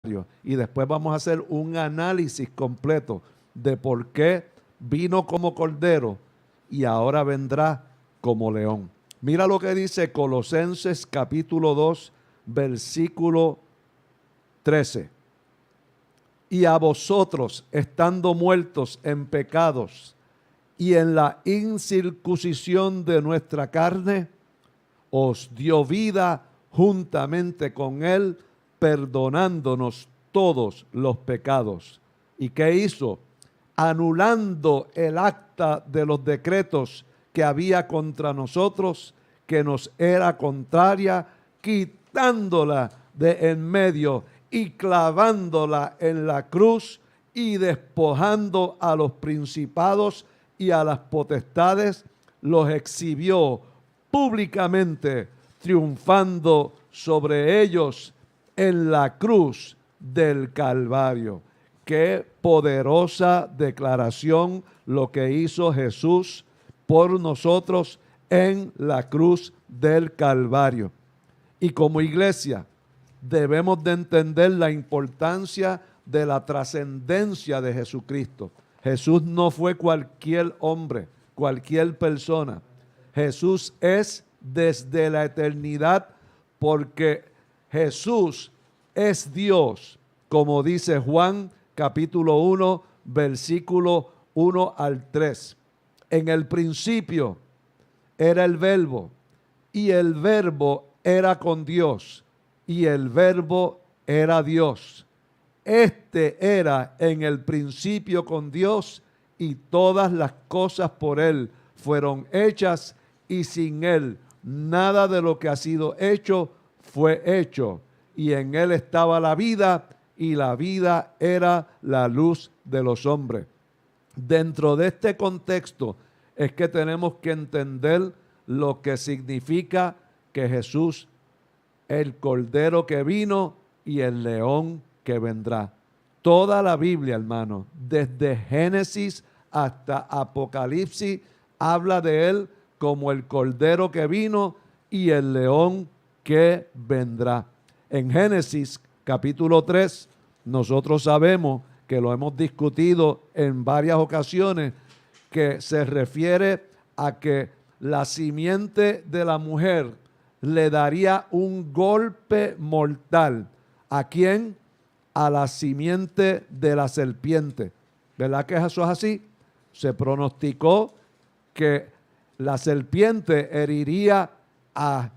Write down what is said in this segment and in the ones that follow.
Y después vamos a hacer un análisis completo de por qué vino como cordero y ahora vendrá como león. Mira lo que dice Colosenses capítulo 2, versículo 13. Y a vosotros, estando muertos en pecados y en la incircuncisión de nuestra carne, os dio vida juntamente con él, perdonándonos todos los pecados. ¿Y qué hizo? Anulando el acta de los decretos que había contra nosotros, que nos era contraria, quitándola de en medio y clavándola en la cruz y despojando a los principados y a las potestades, los exhibió públicamente, triunfando sobre ellos en la cruz del Calvario. Qué poderosa declaración lo que hizo Jesús por nosotros en la cruz del Calvario. Y como iglesia debemos de entender la importancia de la trascendencia de Jesucristo. Jesús no fue cualquier hombre, cualquier persona. Jesús es desde la eternidad, porque Jesús es Dios, como dice Juan capítulo 1, versículo 1 al 3. En el principio era el Verbo, y el Verbo era con Dios, y el Verbo era Dios. Este era en el principio con Dios, y todas las cosas por Él fueron hechas, y sin Él nada de lo que ha sido hecho fue hecho. Y en Él estaba la vida, y la vida era la luz de los hombres. Dentro de este contexto es que tenemos que entender lo que significa que Jesús, el Cordero que vino y el león que vendrá. Toda la Biblia, hermano, desde Génesis hasta Apocalipsis, habla de Él como el Cordero que vino y el león que vendrá. En Génesis capítulo 3, nosotros sabemos que lo hemos discutido en varias ocasiones, que se refiere a que la simiente de la mujer le daría un golpe mortal. ¿A quién? A la simiente de la serpiente. ¿Verdad que eso es así? Se pronosticó que la serpiente heriría a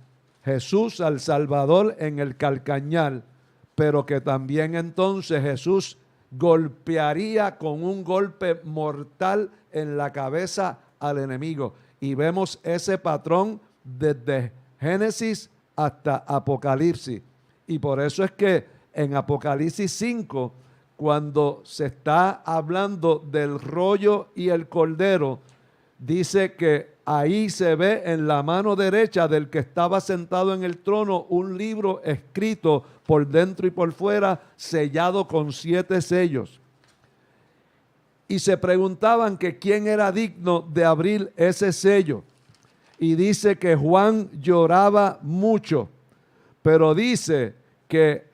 Jesús, al Salvador, en el calcañar, pero que también entonces Jesús golpearía con un golpe mortal en la cabeza al enemigo. Y vemos ese patrón desde Génesis hasta Apocalipsis. Y por eso es que en Apocalipsis 5, cuando se está hablando del rollo y el cordero, dice que ahí se ve en la mano derecha del que estaba sentado en el trono un libro escrito por dentro y por fuera, sellado con 7 sellos. Y se preguntaban que quién era digno de abrir ese sello. Y dice que Juan lloraba mucho, pero dice que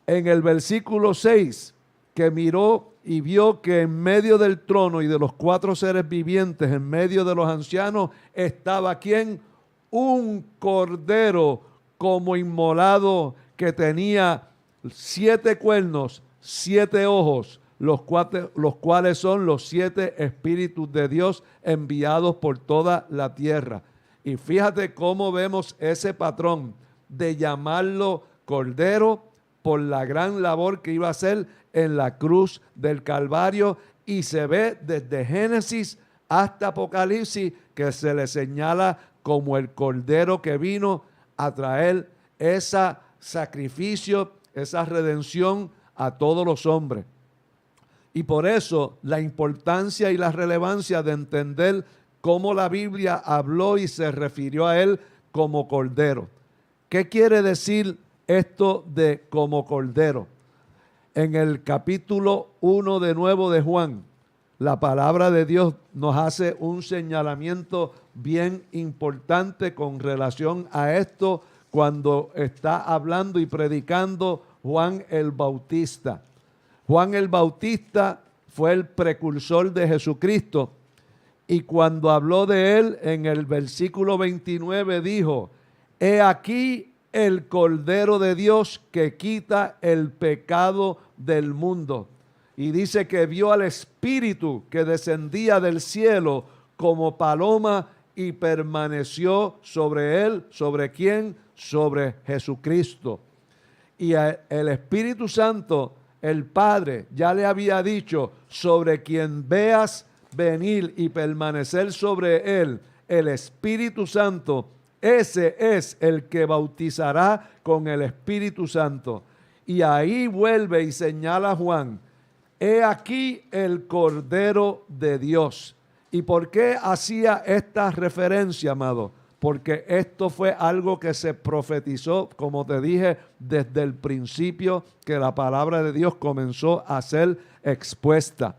en el versículo 6, que miró y vio que en medio del trono y de los 4 seres vivientes, en medio de los ancianos, estaba ¿quién? Un cordero como inmolado, que tenía 7 cuernos, 7 ojos, los cuales son los 7 espíritus de Dios enviados por toda la tierra. Y fíjate cómo vemos ese patrón de llamarlo cordero por la gran labor que iba a hacer en la cruz del Calvario, y se ve desde Génesis hasta Apocalipsis que se le señala como el Cordero que vino a traer ese sacrificio, esa redención a todos los hombres. Y por eso la importancia y la relevancia de entender cómo la Biblia habló y se refirió a Él como Cordero. ¿Qué quiere decir esto de como Cordero? En el capítulo 1 de nuevo de Juan, la palabra de Dios nos hace un señalamiento bien importante con relación a esto, cuando está hablando y predicando Juan el Bautista. Juan el Bautista fue el precursor de Jesucristo, y cuando habló de él en el versículo 29 dijo: he aquí el Cordero de Dios que quita el pecado del mundo. Y dice que vio al Espíritu que descendía del cielo como paloma y permaneció sobre él. ¿Sobre quién? Sobre Jesucristo. Y el Espíritu Santo, el Padre, ya le había dicho: sobre quien veas venir y permanecer sobre él, el Espíritu Santo, ese es el que bautizará con el Espíritu Santo. Y ahí vuelve y señala a Juan: he aquí el Cordero de Dios. ¿Y por qué hacía esta referencia, amado? Porque esto fue algo que se profetizó, como te dije, desde el principio, que la palabra de Dios comenzó a ser expuesta.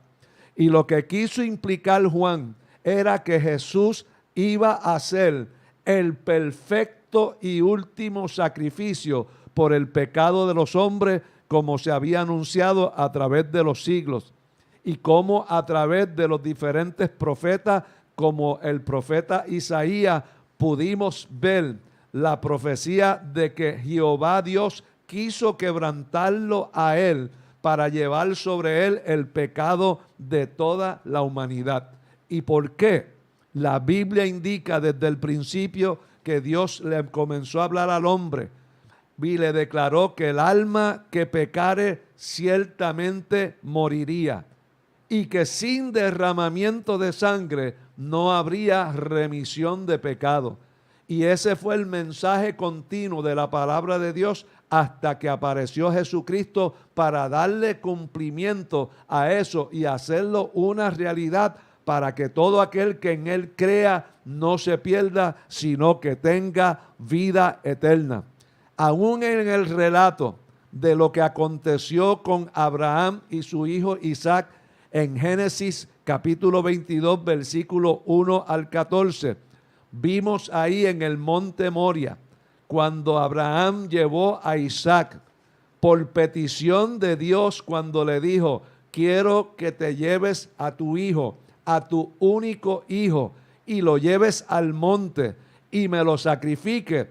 Y lo que quiso implicar Juan era que Jesús iba a ser el perfecto y último sacrificio por el pecado de los hombres, como se había anunciado a través de los siglos, y como a través de los diferentes profetas, como el profeta Isaías, pudimos ver la profecía de que Jehová Dios quiso quebrantarlo a él para llevar sobre él el pecado de toda la humanidad. ¿Y por qué? La Biblia indica desde el principio que Dios le comenzó a hablar al hombre y le declaró que el alma que pecare ciertamente moriría, y que sin derramamiento de sangre no habría remisión de pecado. Y ese fue el mensaje continuo de la palabra de Dios hasta que apareció Jesucristo para darle cumplimiento a eso y hacerlo una realidad, para que todo aquel que en él crea no se pierda, sino que tenga vida eterna. Aún en el relato de lo que aconteció con Abraham y su hijo Isaac, en Génesis capítulo 22, versículo 1 al 14, vimos ahí en el monte Moria, cuando Abraham llevó a Isaac por petición de Dios, cuando le dijo: quiero que te lleves a tu hijo, a tu único hijo, y lo lleves al monte y me lo sacrifique.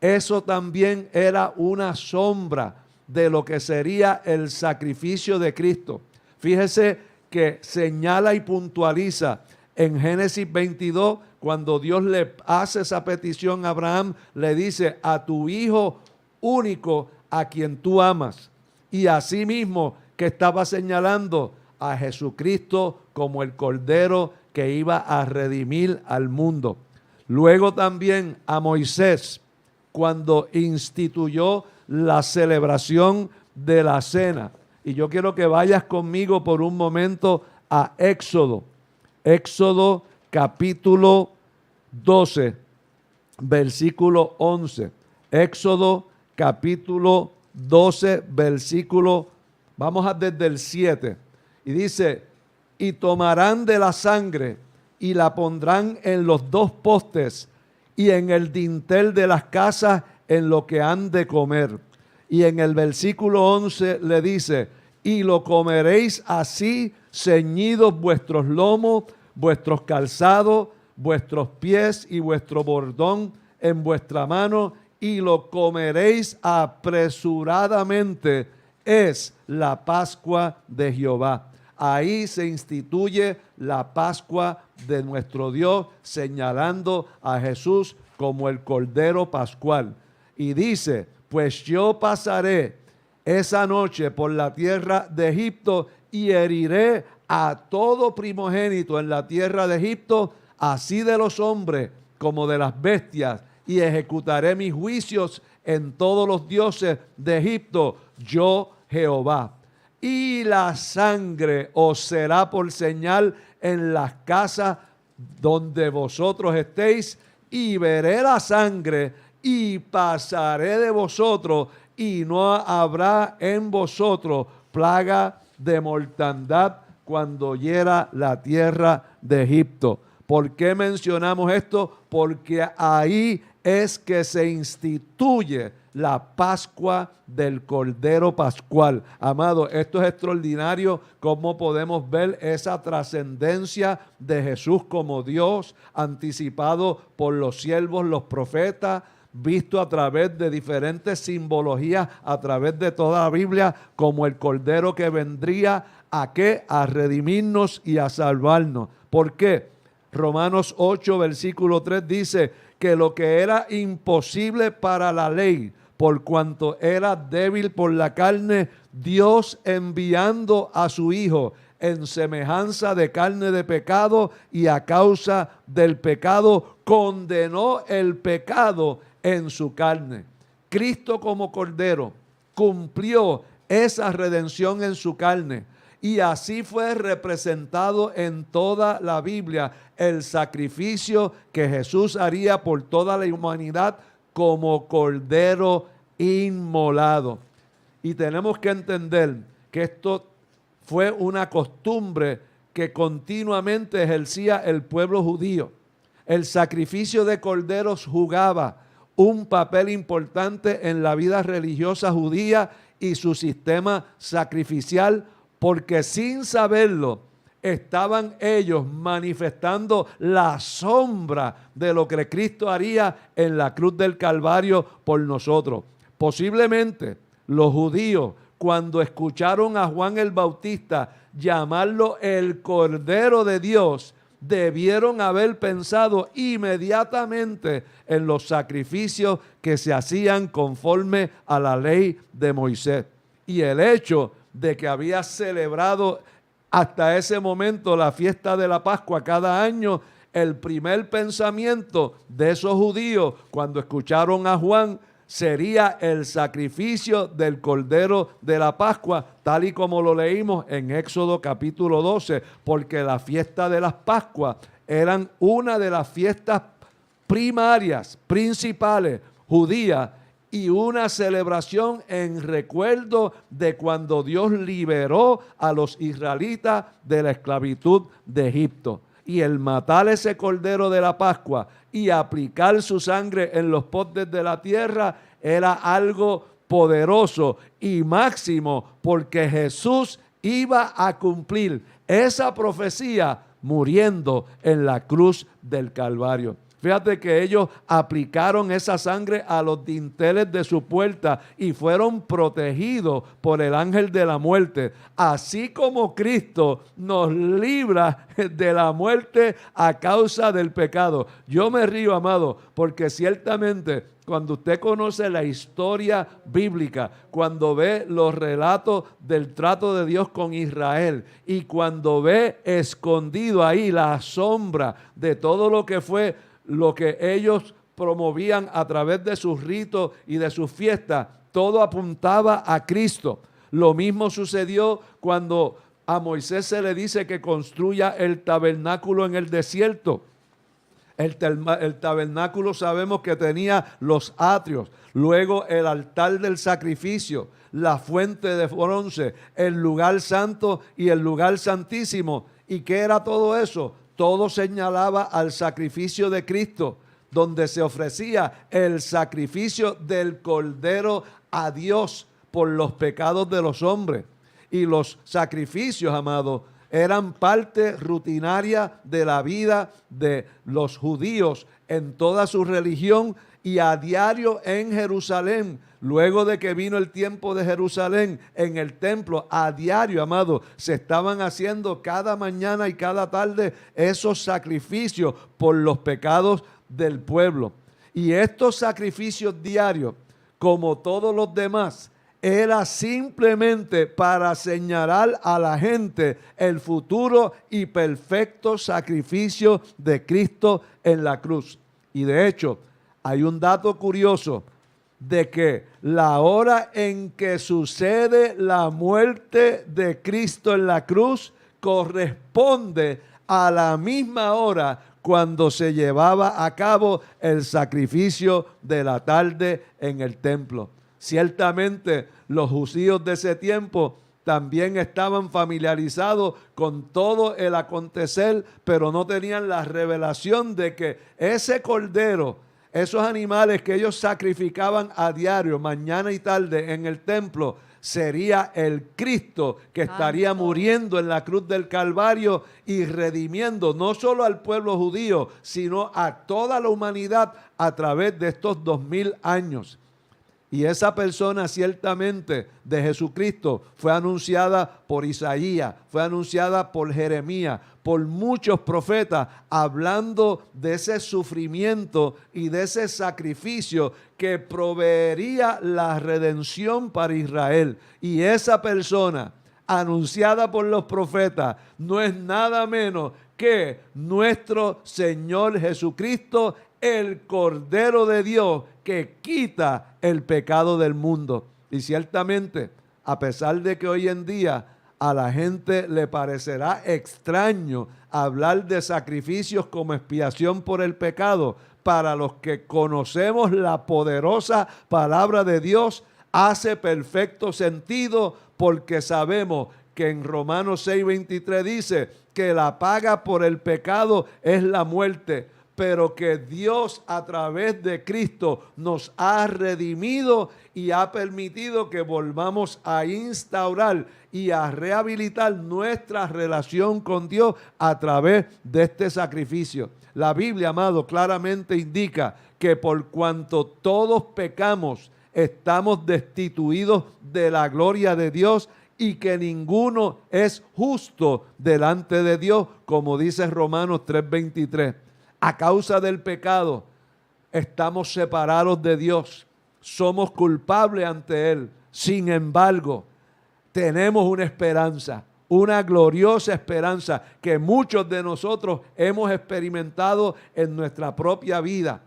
Eso también era una sombra de lo que sería el sacrificio de Cristo. Fíjese que señala y puntualiza en Génesis 22, cuando Dios le hace esa petición a Abraham, le dice: a tu hijo único, a quien tú amas. Y asimismo que estaba señalando a Jesucristo como el Cordero que iba a redimir al mundo. Luego también a Moisés, cuando instituyó la celebración de la cena. Y yo quiero que vayas conmigo por un momento a Éxodo. Éxodo capítulo 12, versículo 11. Éxodo capítulo 12, versículo, vamos a desde el 7. Y dice: y tomarán de la sangre y la pondrán en los dos postes y en el dintel de las casas en lo que han de comer. Y en el versículo 11 le dice: y lo comeréis así, ceñidos vuestros lomos, vuestros calzados, vuestros pies y vuestro bordón en vuestra mano, y lo comeréis apresuradamente. Es la Pascua de Jehová. Ahí se instituye la Pascua de nuestro Dios, señalando a Jesús como el Cordero Pascual. Y dice: pues yo pasaré esa noche por la tierra de Egipto y heriré a todo primogénito en la tierra de Egipto, así de los hombres como de las bestias, y ejecutaré mis juicios en todos los dioses de Egipto, yo Jehová. Y la sangre os será por señal en las casas donde vosotros estéis, y veré la sangre y pasaré de vosotros, y no habrá en vosotros plaga de mortandad cuando hiera la tierra de Egipto. ¿Por qué mencionamos esto? Porque ahí es que se instituye la Pascua del Cordero Pascual. Amado, esto es extraordinario, cómo podemos ver esa trascendencia de Jesús como Dios, anticipado por los siervos, los profetas, visto a través de diferentes simbologías, a través de toda la Biblia, como el Cordero que vendría ¿a qué? A redimirnos y a salvarnos. ¿Por qué? Romanos 8, versículo 3 dice que lo que era imposible para la ley, por cuanto era débil por la carne, Dios enviando a su Hijo en semejanza de carne de pecado y a causa del pecado, condenó el pecado en su carne. Cristo como Cordero cumplió esa redención en su carne. Y así fue representado en toda la Biblia el sacrificio que Jesús haría por toda la humanidad como Cordero inmolado. Y tenemos que entender que esto fue una costumbre que continuamente ejercía el pueblo judío. El sacrificio de corderos jugaba un papel importante en la vida religiosa judía y su sistema sacrificial, porque sin saberlo estaban ellos manifestando la sombra de lo que Cristo haría en la cruz del Calvario por nosotros. Posiblemente los judíos, cuando escucharon a Juan el Bautista llamarlo el Cordero de Dios, debieron haber pensado inmediatamente en los sacrificios que se hacían conforme a la ley de Moisés. Y el hecho de que había celebrado hasta ese momento la fiesta de la Pascua cada año, el primer pensamiento de esos judíos cuando escucharon a Juan sería el sacrificio del Cordero de la Pascua, tal y como lo leímos en Éxodo capítulo 12, porque la fiesta de las Pascuas eran una de las fiestas primarias, principales, judías, y una celebración en recuerdo de cuando Dios liberó a los israelitas de la esclavitud de Egipto. Y el matar ese Cordero de la Pascua y aplicar su sangre en los postes de la tierra era algo poderoso y máximo, porque Jesús iba a cumplir esa profecía muriendo en la cruz del Calvario. Fíjate que ellos aplicaron esa sangre a los dinteles de su puerta y fueron protegidos por el ángel de la muerte. Así como Cristo nos libra de la muerte a causa del pecado. Yo me río, amado, porque ciertamente cuando usted conoce la historia bíblica, cuando ve los relatos del trato de Dios con Israel y cuando ve escondido ahí la sombra de todo lo que fue lo que ellos promovían a través de sus ritos y de sus fiestas, todo apuntaba a Cristo. Lo mismo sucedió cuando a Moisés se le dice que construya el tabernáculo en el desierto. El tabernáculo sabemos que tenía los atrios, luego el altar del sacrificio, la fuente de bronce, el lugar santo y el lugar santísimo. ¿Y qué era todo eso? Todo señalaba al sacrificio de Cristo, donde se ofrecía el sacrificio del Cordero a Dios por los pecados de los hombres. Y los sacrificios, amados, eran parte rutinaria de la vida de los judíos en toda su religión y a diario en Jerusalén. Luego de que vino el tiempo de Jerusalén, en el templo, a diario, amado, se estaban haciendo cada mañana y cada tarde esos sacrificios por los pecados del pueblo. Y estos sacrificios diarios, como todos los demás, era simplemente para señalar a la gente el futuro y perfecto sacrificio de Cristo en la cruz. Y de hecho, hay un dato curioso de que la hora en que sucede la muerte de Cristo en la cruz corresponde a la misma hora cuando se llevaba a cabo el sacrificio de la tarde en el templo. Ciertamente los judíos de ese tiempo también estaban familiarizados con todo el acontecer, pero no tenían la revelación de que ese Cordero Esos animales que ellos sacrificaban a diario, mañana y tarde en el templo, sería el Cristo que estaría muriendo en la cruz del Calvario y redimiendo no solo al pueblo judío, sino a toda la humanidad a través de estos 2000 años. Y esa persona ciertamente de Jesucristo fue anunciada por Isaías, fue anunciada por Jeremías, por muchos profetas, hablando de ese sufrimiento y de ese sacrificio que proveería la redención para Israel. Y esa persona anunciada por los profetas no es nada menos que nuestro Señor Jesucristo, el Cordero de Dios que quita el pecado del mundo. Y ciertamente, a pesar de que hoy en día a la gente le parecerá extraño hablar de sacrificios como expiación por el pecado, para los que conocemos la poderosa palabra de Dios, hace perfecto sentido, porque sabemos que en Romanos 6:23 dice que la paga por el pecado es la muerte, pero que Dios a través de Cristo nos ha redimido y ha permitido que volvamos a instaurar y a rehabilitar nuestra relación con Dios a través de este sacrificio. La Biblia, amado, claramente indica que por cuanto todos pecamos, estamos destituidos de la gloria de Dios y que ninguno es justo delante de Dios, como dice Romanos 3:23. A causa del pecado, estamos separados de Dios. Somos culpables ante Él. Sin embargo, tenemos una esperanza, una gloriosa esperanza que muchos de nosotros hemos experimentado en nuestra propia vida.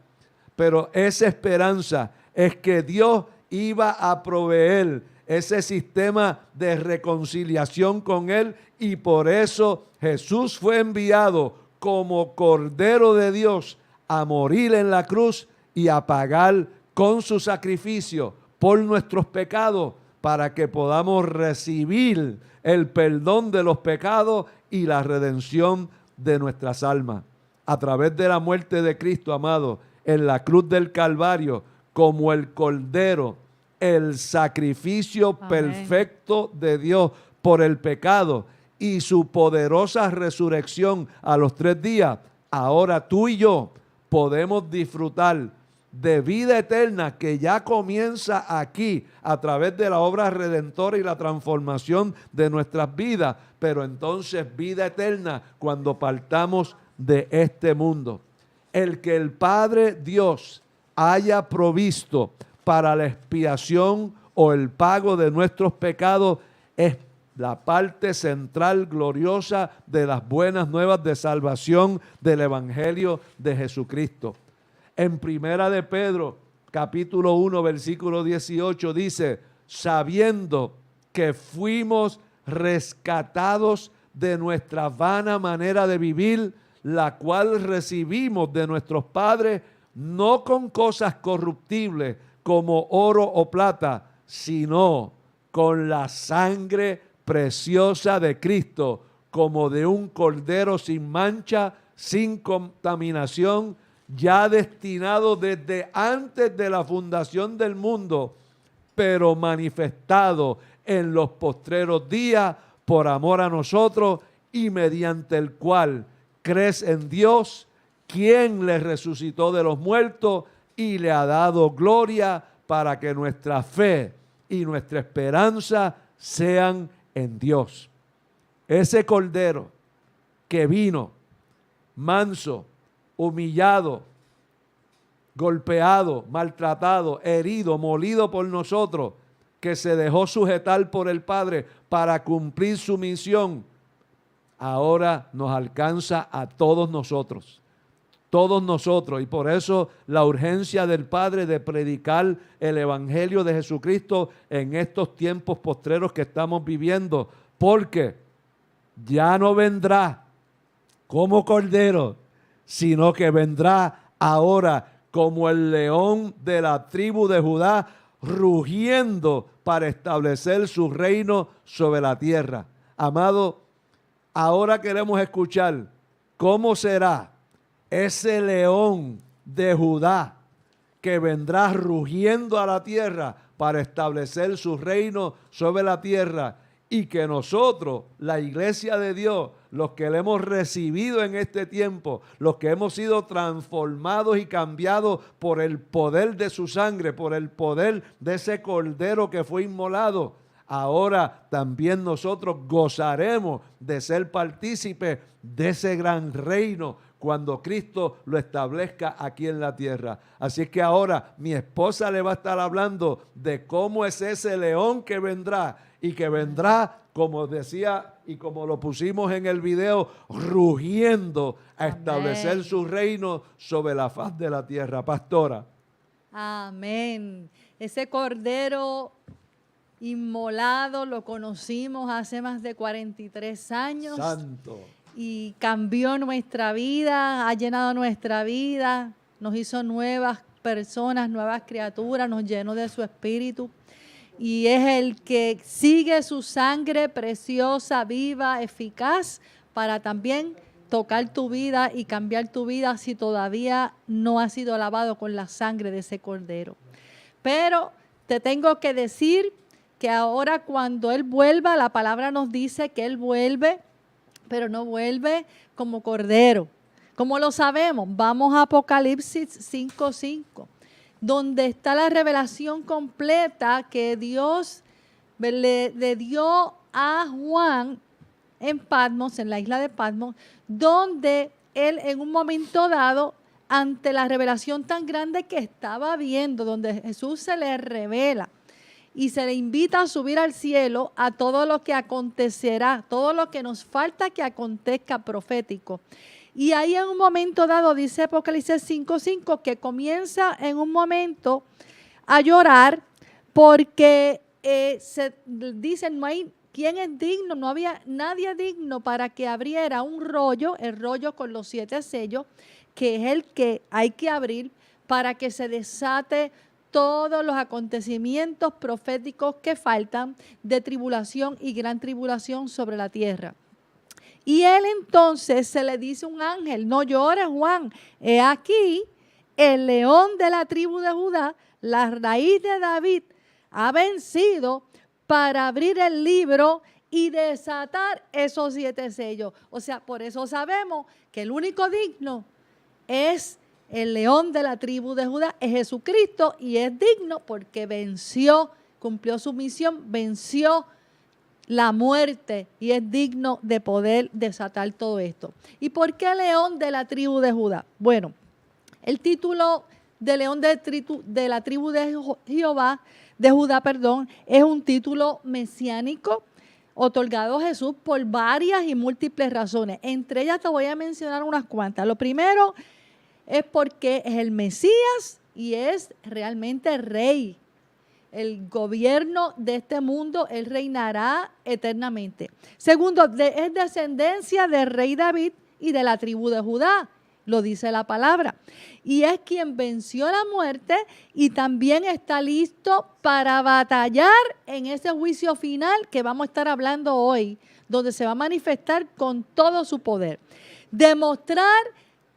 Pero esa esperanza es que Dios iba a proveer ese sistema de reconciliación con Él, y por eso Jesús fue enviado como Cordero de Dios a morir en la cruz y a pagar con su sacrificio por nuestros pecados, para que podamos recibir el perdón de los pecados y la redención de nuestras almas. A través de la muerte de Cristo, amado, en la cruz del Calvario, como el Cordero, el sacrificio perfecto de Dios por el pecado, y su poderosa resurrección a los 3 días, ahora tú y yo podemos disfrutar de vida eterna que ya comienza aquí a través de la obra redentora y la transformación de nuestras vidas, pero entonces vida eterna cuando partamos de este mundo. El que el Padre Dios haya provisto para la expiación o el pago de nuestros pecados es la parte central gloriosa de las buenas nuevas de salvación del Evangelio de Jesucristo. En Primera de Pedro, capítulo 1, versículo 18, dice: sabiendo que fuimos rescatados de nuestra vana manera de vivir, la cual recibimos de nuestros padres, no con cosas corruptibles como oro o plata, sino con la sangre preciosa de Cristo, como de un cordero sin mancha, sin contaminación, ya destinado desde antes de la fundación del mundo, pero manifestado en los postreros días por amor a nosotros, y mediante el cual crees en Dios, quien le resucitó de los muertos y le ha dado gloria, para que nuestra fe y nuestra esperanza sean en Dios. Ese Cordero que vino manso, humillado, golpeado, maltratado, herido, molido por nosotros, que se dejó sujetar por el Padre para cumplir su misión, ahora nos alcanza a todos nosotros. Todos nosotros, y por eso la urgencia del Padre de predicar el Evangelio de Jesucristo en estos tiempos postreros que estamos viviendo, porque ya no vendrá como Cordero, sino que vendrá ahora como el león de la tribu de Judá, rugiendo para establecer su reino sobre la tierra. Amado, ahora queremos escuchar cómo será ese león de Judá que vendrá rugiendo a la tierra para establecer su reino sobre la tierra, y que nosotros, la iglesia de Dios, los que le hemos recibido en este tiempo, los que hemos sido transformados y cambiados por el poder de su sangre, por el poder de ese cordero que fue inmolado, ahora también nosotros gozaremos de ser partícipes de ese gran reino cuando Cristo lo establezca aquí en la tierra. Así que ahora mi esposa le va a estar hablando de cómo es ese león que vendrá, y que vendrá, como decía y como lo pusimos en el video, rugiendo a establecer su reino sobre la faz de la tierra. Pastora. Amén. Ese cordero inmolado lo conocimos hace más de 43 años. Santo. Y cambió nuestra vida, ha llenado nuestra vida, nos hizo nuevas personas, nuevas criaturas, nos llenó de su espíritu. Y es el que sigue su sangre preciosa, viva, eficaz, para también tocar tu vida y cambiar tu vida si todavía no has sido lavado con la sangre de ese cordero. Pero te tengo que decir que ahora cuando Él vuelva, la palabra nos dice que Él vuelve, pero no vuelve como cordero. ¿Cómo lo sabemos? Vamos a Apocalipsis 5:5. Donde está la revelación completa que Dios le dio a Juan en Patmos, en la isla de Patmos, donde él en un momento dado, ante la revelación tan grande que estaba viendo, donde Jesús se le revela y se le invita a subir al cielo a todo lo que acontecerá, todo lo que nos falta que acontezca profético. Y ahí en un momento dado, dice Apocalipsis 5:5, que comienza en un momento a llorar porque se dice, no hay quien es digno, no había nadie digno para que abriera un rollo, el rollo con los 7 sellos, que es el que hay que abrir para que se desate todos los acontecimientos proféticos que faltan de tribulación y gran tribulación sobre la tierra. Y él entonces se le dice a un ángel, no llores, Juan, he aquí el león de la tribu de Judá, la raíz de David, ha vencido para abrir el libro y desatar esos 7 sellos. O sea, por eso sabemos que el único digno es el león de la tribu de Judá, es Jesucristo, y es digno porque venció, cumplió su misión, venció la muerte y es digno de poder desatar todo esto. ¿Y por qué león de la tribu de Judá? Bueno, el título de león de la tribu de Judá, es un título mesiánico otorgado a Jesús por varias y múltiples razones. Entre ellas te voy a mencionar unas cuantas. Lo primero es porque es el Mesías y es realmente rey. El gobierno de este mundo, Él reinará eternamente. Segundo, es descendencia del rey David y de la tribu de Judá, lo dice la palabra. Y es quien venció la muerte y también está listo para batallar en ese juicio final que vamos a estar hablando hoy, donde se va a manifestar con todo su poder. Demostrar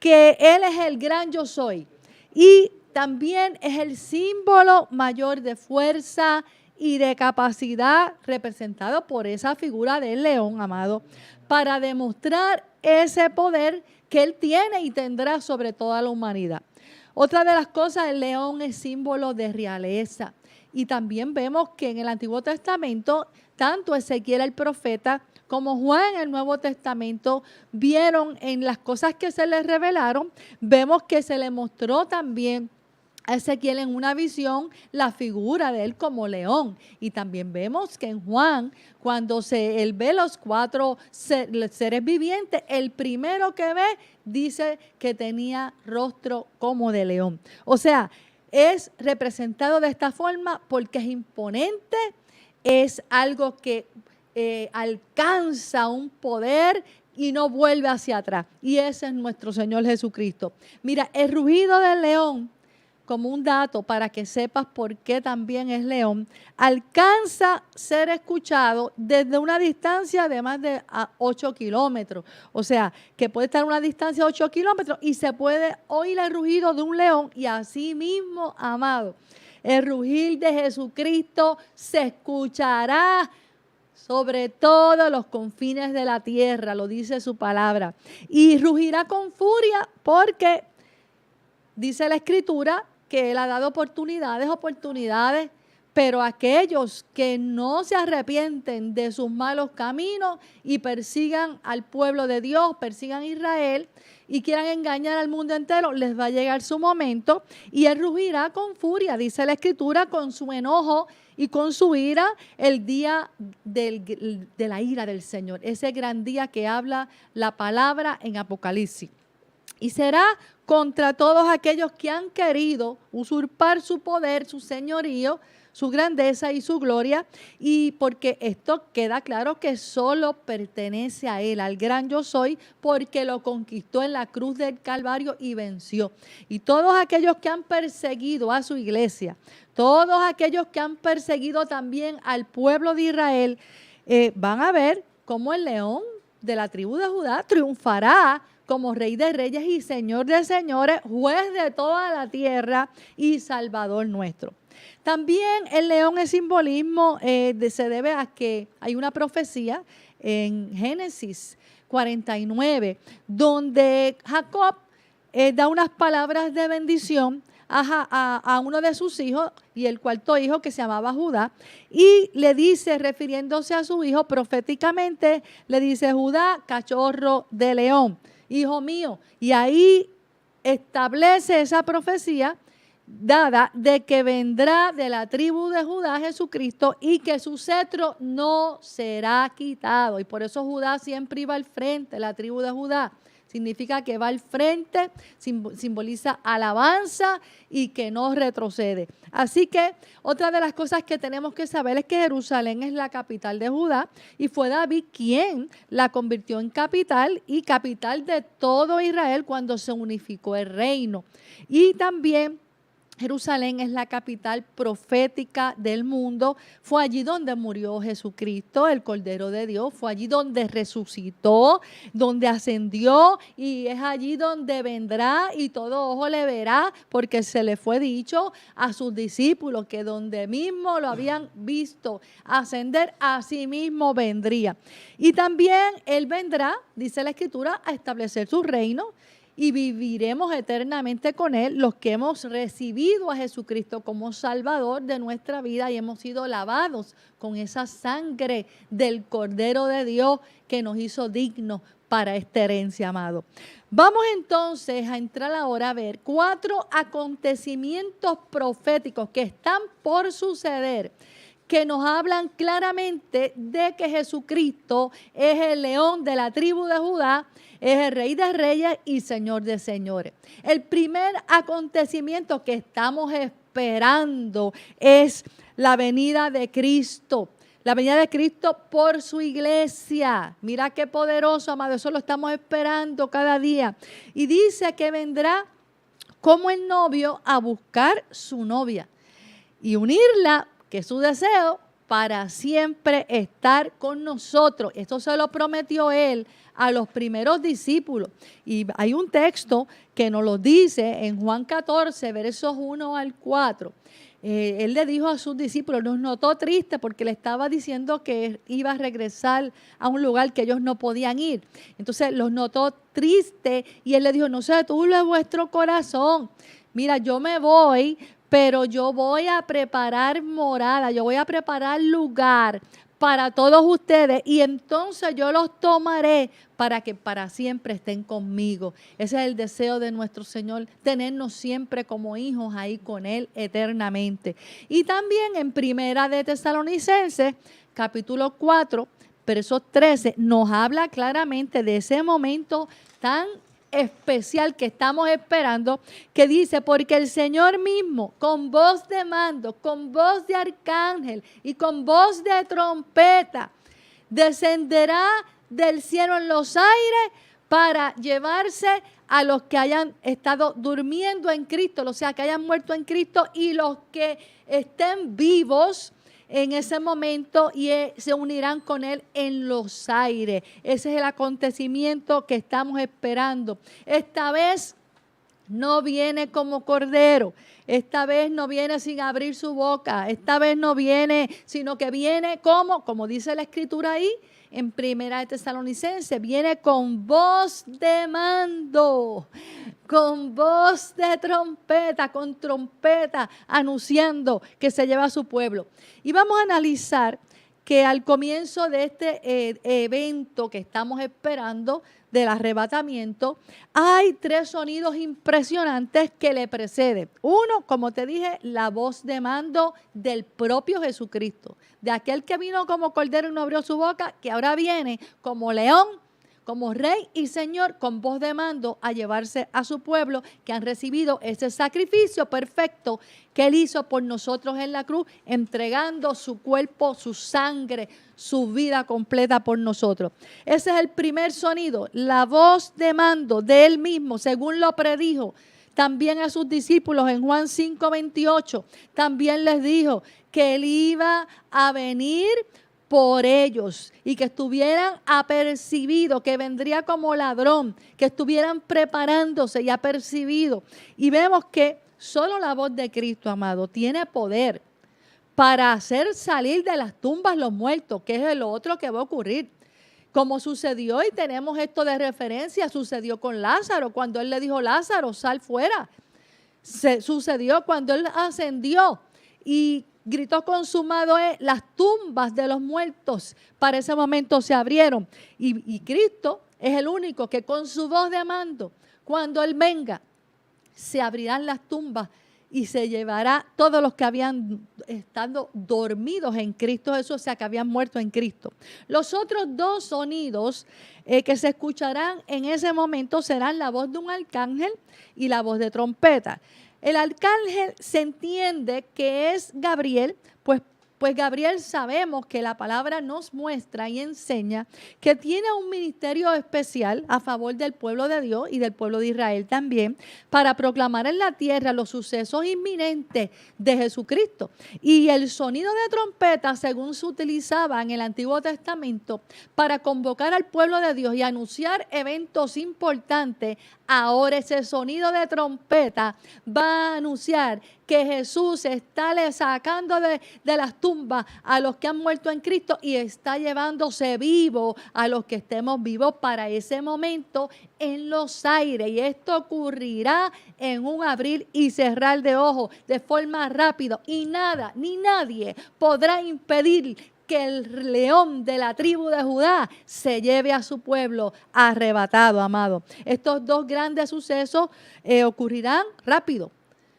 que Él es el gran yo soy y también es el símbolo mayor de fuerza y de capacidad representado por esa figura del león, amado, para demostrar ese poder que Él tiene y tendrá sobre toda la humanidad. Otra de las cosas, el león es símbolo de realeza. Y también vemos que en el Antiguo Testamento, tanto Ezequiel el profeta como Juan en el Nuevo Testamento vieron en las cosas que se les revelaron, vemos que se le mostró también a Ezequiel en una visión la figura de él como león. Y también vemos que en Juan, cuando él ve los 4 seres vivientes, el primero que ve dice que tenía rostro como de león. O sea, es representado de esta forma porque es imponente, es algo que alcanza un poder y no vuelve hacia atrás. Y ese es nuestro Señor Jesucristo. Mira, el rugido del león como un dato para que sepas por qué también es león, alcanza a ser escuchado desde una distancia de más de 8 kilómetros. O sea, que puede estar a una distancia de 8 kilómetros y se puede oír el rugido de un león. Y así mismo, amado, el rugir de Jesucristo se escuchará sobre todos los confines de la tierra, lo dice su palabra. Y rugirá con furia porque dice la Escritura que Él ha dado oportunidades, pero aquellos que no se arrepienten de sus malos caminos y persigan al pueblo de Dios, persigan a Israel y quieran engañar al mundo entero, les va a llegar su momento y Él rugirá con furia, dice la Escritura, con su enojo y con su ira, el día de la ira del Señor, ese gran día que habla la palabra en Apocalipsis. Y será contra todos aquellos que han querido usurpar su poder, su señorío, su grandeza y su gloria, y porque esto queda claro que solo pertenece a Él, al gran yo soy, porque lo conquistó en la cruz del Calvario y venció. Y todos aquellos que han perseguido a su iglesia, todos aquellos que han perseguido también al pueblo de Israel, van a ver cómo el león de la tribu de Judá triunfará como Rey de Reyes y Señor de Señores, juez de toda la tierra y Salvador nuestro. También el león es simbolismo, se debe a que hay una profecía en Génesis 49, donde Jacob da unas palabras de bendición a uno de sus hijos y el cuarto hijo que se llamaba Judá, y le dice, refiriéndose a su hijo proféticamente, le dice: Judá, cachorro de león, hijo mío. Y ahí establece esa profecía dada de que vendrá de la tribu de Judá Jesucristo y que su cetro no será quitado. Y por eso Judá siempre iba al frente, la tribu de Judá. Significa que va al frente, simboliza alabanza y que no retrocede. Así que otra de las cosas que tenemos que saber es que Jerusalén es la capital de Judá y fue David quien la convirtió en capital y capital de todo Israel cuando se unificó el reino. Y también Jerusalén es la capital profética del mundo. Fue allí donde murió Jesucristo, el Cordero de Dios. Fue allí donde resucitó, donde ascendió, y es allí donde vendrá y todo ojo le verá, porque se le fue dicho a sus discípulos que donde mismo lo habían visto ascender, así mismo vendría. Y también Él vendrá, dice la Escritura, a establecer su reino, y viviremos eternamente con Él los que hemos recibido a Jesucristo como Salvador de nuestra vida y hemos sido lavados con esa sangre del Cordero de Dios que nos hizo dignos para esta herencia, amado. Vamos entonces a entrar ahora a ver 4 acontecimientos proféticos que están por suceder, que nos hablan claramente de que Jesucristo es el león de la tribu de Judá, es el Rey de Reyes y Señor de Señores. El primer acontecimiento que estamos esperando es la venida de Cristo. La venida de Cristo por su iglesia. Mira qué poderoso, amado. Eso lo estamos esperando cada día. Y dice que vendrá como el novio a buscar su novia y unirla, que es su deseo, para siempre estar con nosotros. Esto se lo prometió Él a los primeros discípulos. Y hay un texto que nos lo dice en Juan 14, versos 1 al 4. Él le dijo a sus discípulos, nos notó triste porque le estaba diciendo que iba a regresar a un lugar que ellos no podían ir. Entonces los notó triste y Él le dijo: no se turbe vuestro corazón. Mira, yo me voy, pero yo voy a preparar morada, yo voy a preparar lugar para todos ustedes y entonces yo los tomaré para que para siempre estén conmigo. Ese es el deseo de nuestro Señor, tenernos siempre como hijos ahí con Él eternamente. Y también en Primera de Tesalonicenses, capítulo 4, verso 13, nos habla claramente de ese momento tan especial que estamos esperando, que dice: porque el Señor mismo, con voz de mando, con voz de arcángel y con voz de trompeta, descenderá del cielo en los aires para llevarse a los que hayan estado durmiendo en Cristo, o sea, que hayan muerto en Cristo, y los que estén vivos en ese momento y se unirán con Él en los aires. Ese es el acontecimiento que estamos esperando. Esta vez no viene como cordero, esta vez no viene sin abrir su boca, esta vez no viene, sino que viene como dice la Escritura ahí, en Primera de Tesalonicenses, viene con voz de mando, con voz de trompeta, con trompeta, anunciando que se lleva a su pueblo. Y vamos a analizar que al comienzo de este evento que estamos esperando, del arrebatamiento, hay 3 sonidos impresionantes que le preceden. Uno, como te dije, la voz de mando del propio Jesucristo, de aquel que vino como cordero y no abrió su boca, que ahora viene como león, como rey y señor, con voz de mando a llevarse a su pueblo, que han recibido ese sacrificio perfecto que Él hizo por nosotros en la cruz, entregando su cuerpo, su sangre, su vida completa por nosotros. Ese es el primer sonido, la voz de mando de Él mismo, según lo predijo también a sus discípulos en Juan 5:28. También les dijo que Él iba a venir por ellos y que estuvieran apercibidos, que vendría como ladrón, que estuvieran preparándose y apercibidos. Y vemos que solo la voz de Cristo, amado, tiene poder para hacer salir de las tumbas los muertos, que es lo otro que va a ocurrir. Como sucedió, y tenemos esto de referencia, sucedió con Lázaro, cuando Él le dijo, Lázaro, sal fuera. Sucedió cuando Él ascendió y gritó consumado es, las tumbas de los muertos para ese momento se abrieron. Y Cristo es el único que con su voz de mando, cuando Él venga, se abrirán las tumbas y se llevará todos los que habían estado dormidos en Cristo Jesús, o sea, que habían muerto en Cristo. Los otros 2 sonidos que se escucharán en ese momento serán la voz de un arcángel y la voz de trompeta. El arcángel se entiende que es Gabriel, pues Gabriel sabemos que la palabra nos muestra y enseña que tiene un ministerio especial a favor del pueblo de Dios y del pueblo de Israel también, para proclamar en la tierra los sucesos inminentes de Jesucristo. Y el sonido de trompeta, según se utilizaba en el Antiguo Testamento, para convocar al pueblo de Dios y anunciar eventos importantes, ahora ese sonido de trompeta va a anunciar que Jesús está sacando de las tumbas a los que han muerto en Cristo y está llevándose vivo a los que estemos vivos para ese momento en los aires. Y esto ocurrirá en un abrir y cerrar de ojos de forma rápida, y nada ni nadie podrá impedir que el león de la tribu de Judá se lleve a su pueblo arrebatado, amado. Estos 2 grandes sucesos ocurrirán rápido,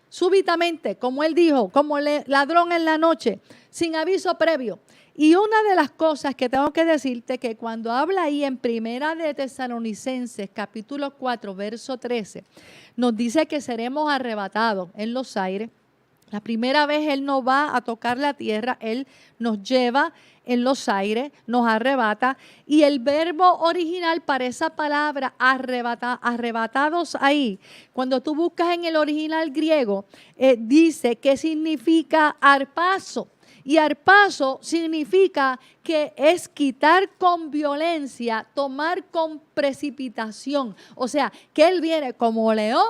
súbitamente, como Él dijo, como ladrón en la noche, sin aviso previo. Y una de las cosas que tengo que decirte, que cuando habla ahí en Primera de Tesalonicenses, capítulo 4, verso 13, nos dice que seremos arrebatados en los aires. La primera vez Él no va a tocar la tierra, Él nos lleva en los aires, nos arrebata. Y el verbo original para esa palabra arrebatados ahí, cuando tú buscas en el original griego, dice que significa arpazo. Y arpazo significa que es quitar con violencia, tomar con precipitación. O sea, que Él viene como león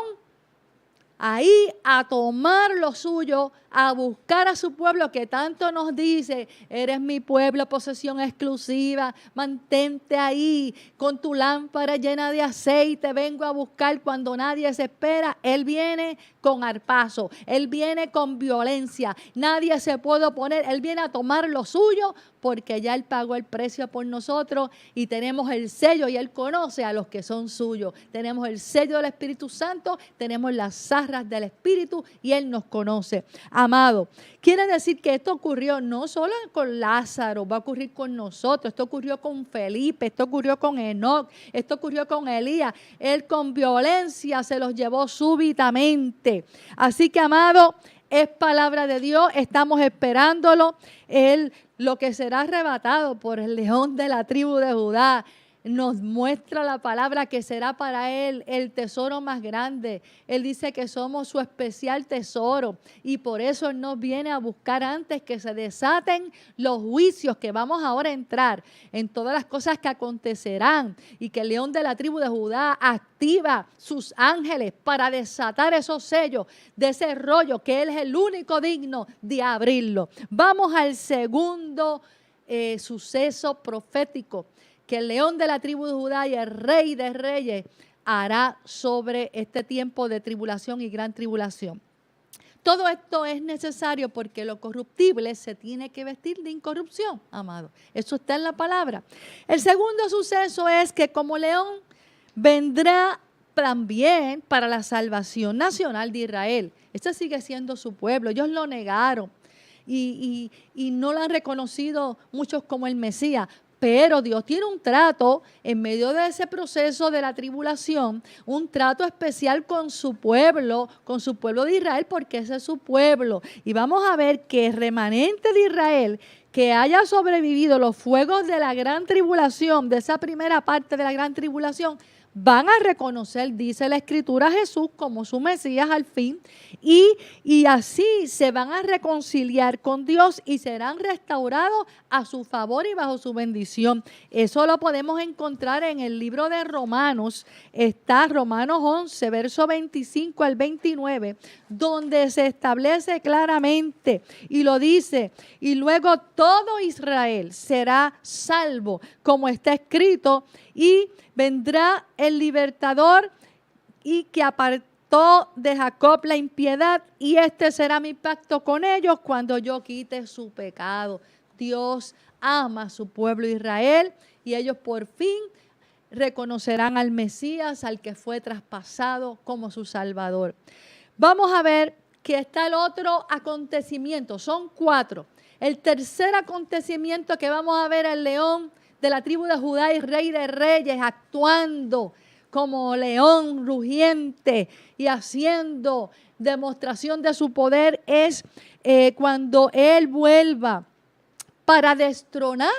ahí a tomar lo suyo, a buscar a su pueblo que tanto nos dice, eres mi pueblo, posesión exclusiva, mantente ahí con tu lámpara llena de aceite, vengo a buscar cuando nadie se espera. Él viene con arpazo, Él viene con violencia, nadie se puede oponer, Él viene a tomar lo suyo porque ya Él pagó el precio por nosotros y tenemos el sello y Él conoce a los que son suyos. Tenemos el sello del Espíritu Santo, tenemos las arras del Espíritu y Él nos conoce. Amado, quiere decir que esto ocurrió no solo con Lázaro, va a ocurrir con nosotros. Esto ocurrió con Felipe, esto ocurrió con Enoc, esto ocurrió con Elías. Él con violencia se los llevó súbitamente. Así que, amado, es palabra de Dios, estamos esperándolo. Él, lo que será arrebatado por el león de la tribu de Judá, nos muestra la palabra que será para Él el tesoro más grande. Él dice que somos su especial tesoro y por eso Él nos viene a buscar antes que se desaten los juicios que vamos ahora a entrar en todas las cosas que acontecerán y que el león de la tribu de Judá activa sus ángeles para desatar esos sellos de ese rollo que Él es el único digno de abrirlo. Vamos al segundo suceso profético que el león de la tribu de Judá y el rey de reyes hará sobre este tiempo de tribulación y gran tribulación. Todo esto es necesario porque lo corruptible se tiene que vestir de incorrupción, amado. Eso está en la palabra. El segundo suceso es que como león vendrá también para la salvación nacional de Israel. Este sigue siendo su pueblo. Ellos lo negaron y no lo han reconocido muchos como el Mesías. Pero Dios tiene un trato en medio de ese proceso de la tribulación, un trato especial con su pueblo de Israel, porque ese es su pueblo. Y vamos a ver que el remanente de Israel que haya sobrevivido los fuegos de la gran tribulación, de esa primera parte de la gran tribulación, van a reconocer, dice la Escritura, a Jesús como su Mesías al fin, y así se van a reconciliar con Dios y serán restaurados a su favor y bajo su bendición. Eso lo podemos encontrar en el libro de Romanos, está Romanos 11, verso 25 al 29, donde se establece claramente y lo dice, y luego todo Israel será salvo, como está escrito, y vendrá el libertador y que apartó de Jacob la impiedad, y este será mi pacto con ellos cuando yo quite su pecado. Dios ama a su pueblo Israel y ellos por fin reconocerán al Mesías, al que fue traspasado como su Salvador. Vamos a ver que está el otro acontecimiento, son 4. El tercer acontecimiento que vamos a ver, el león de la tribu de Judá y rey de reyes actuando como león rugiente y haciendo demostración de su poder, es cuando Él vuelva para destronar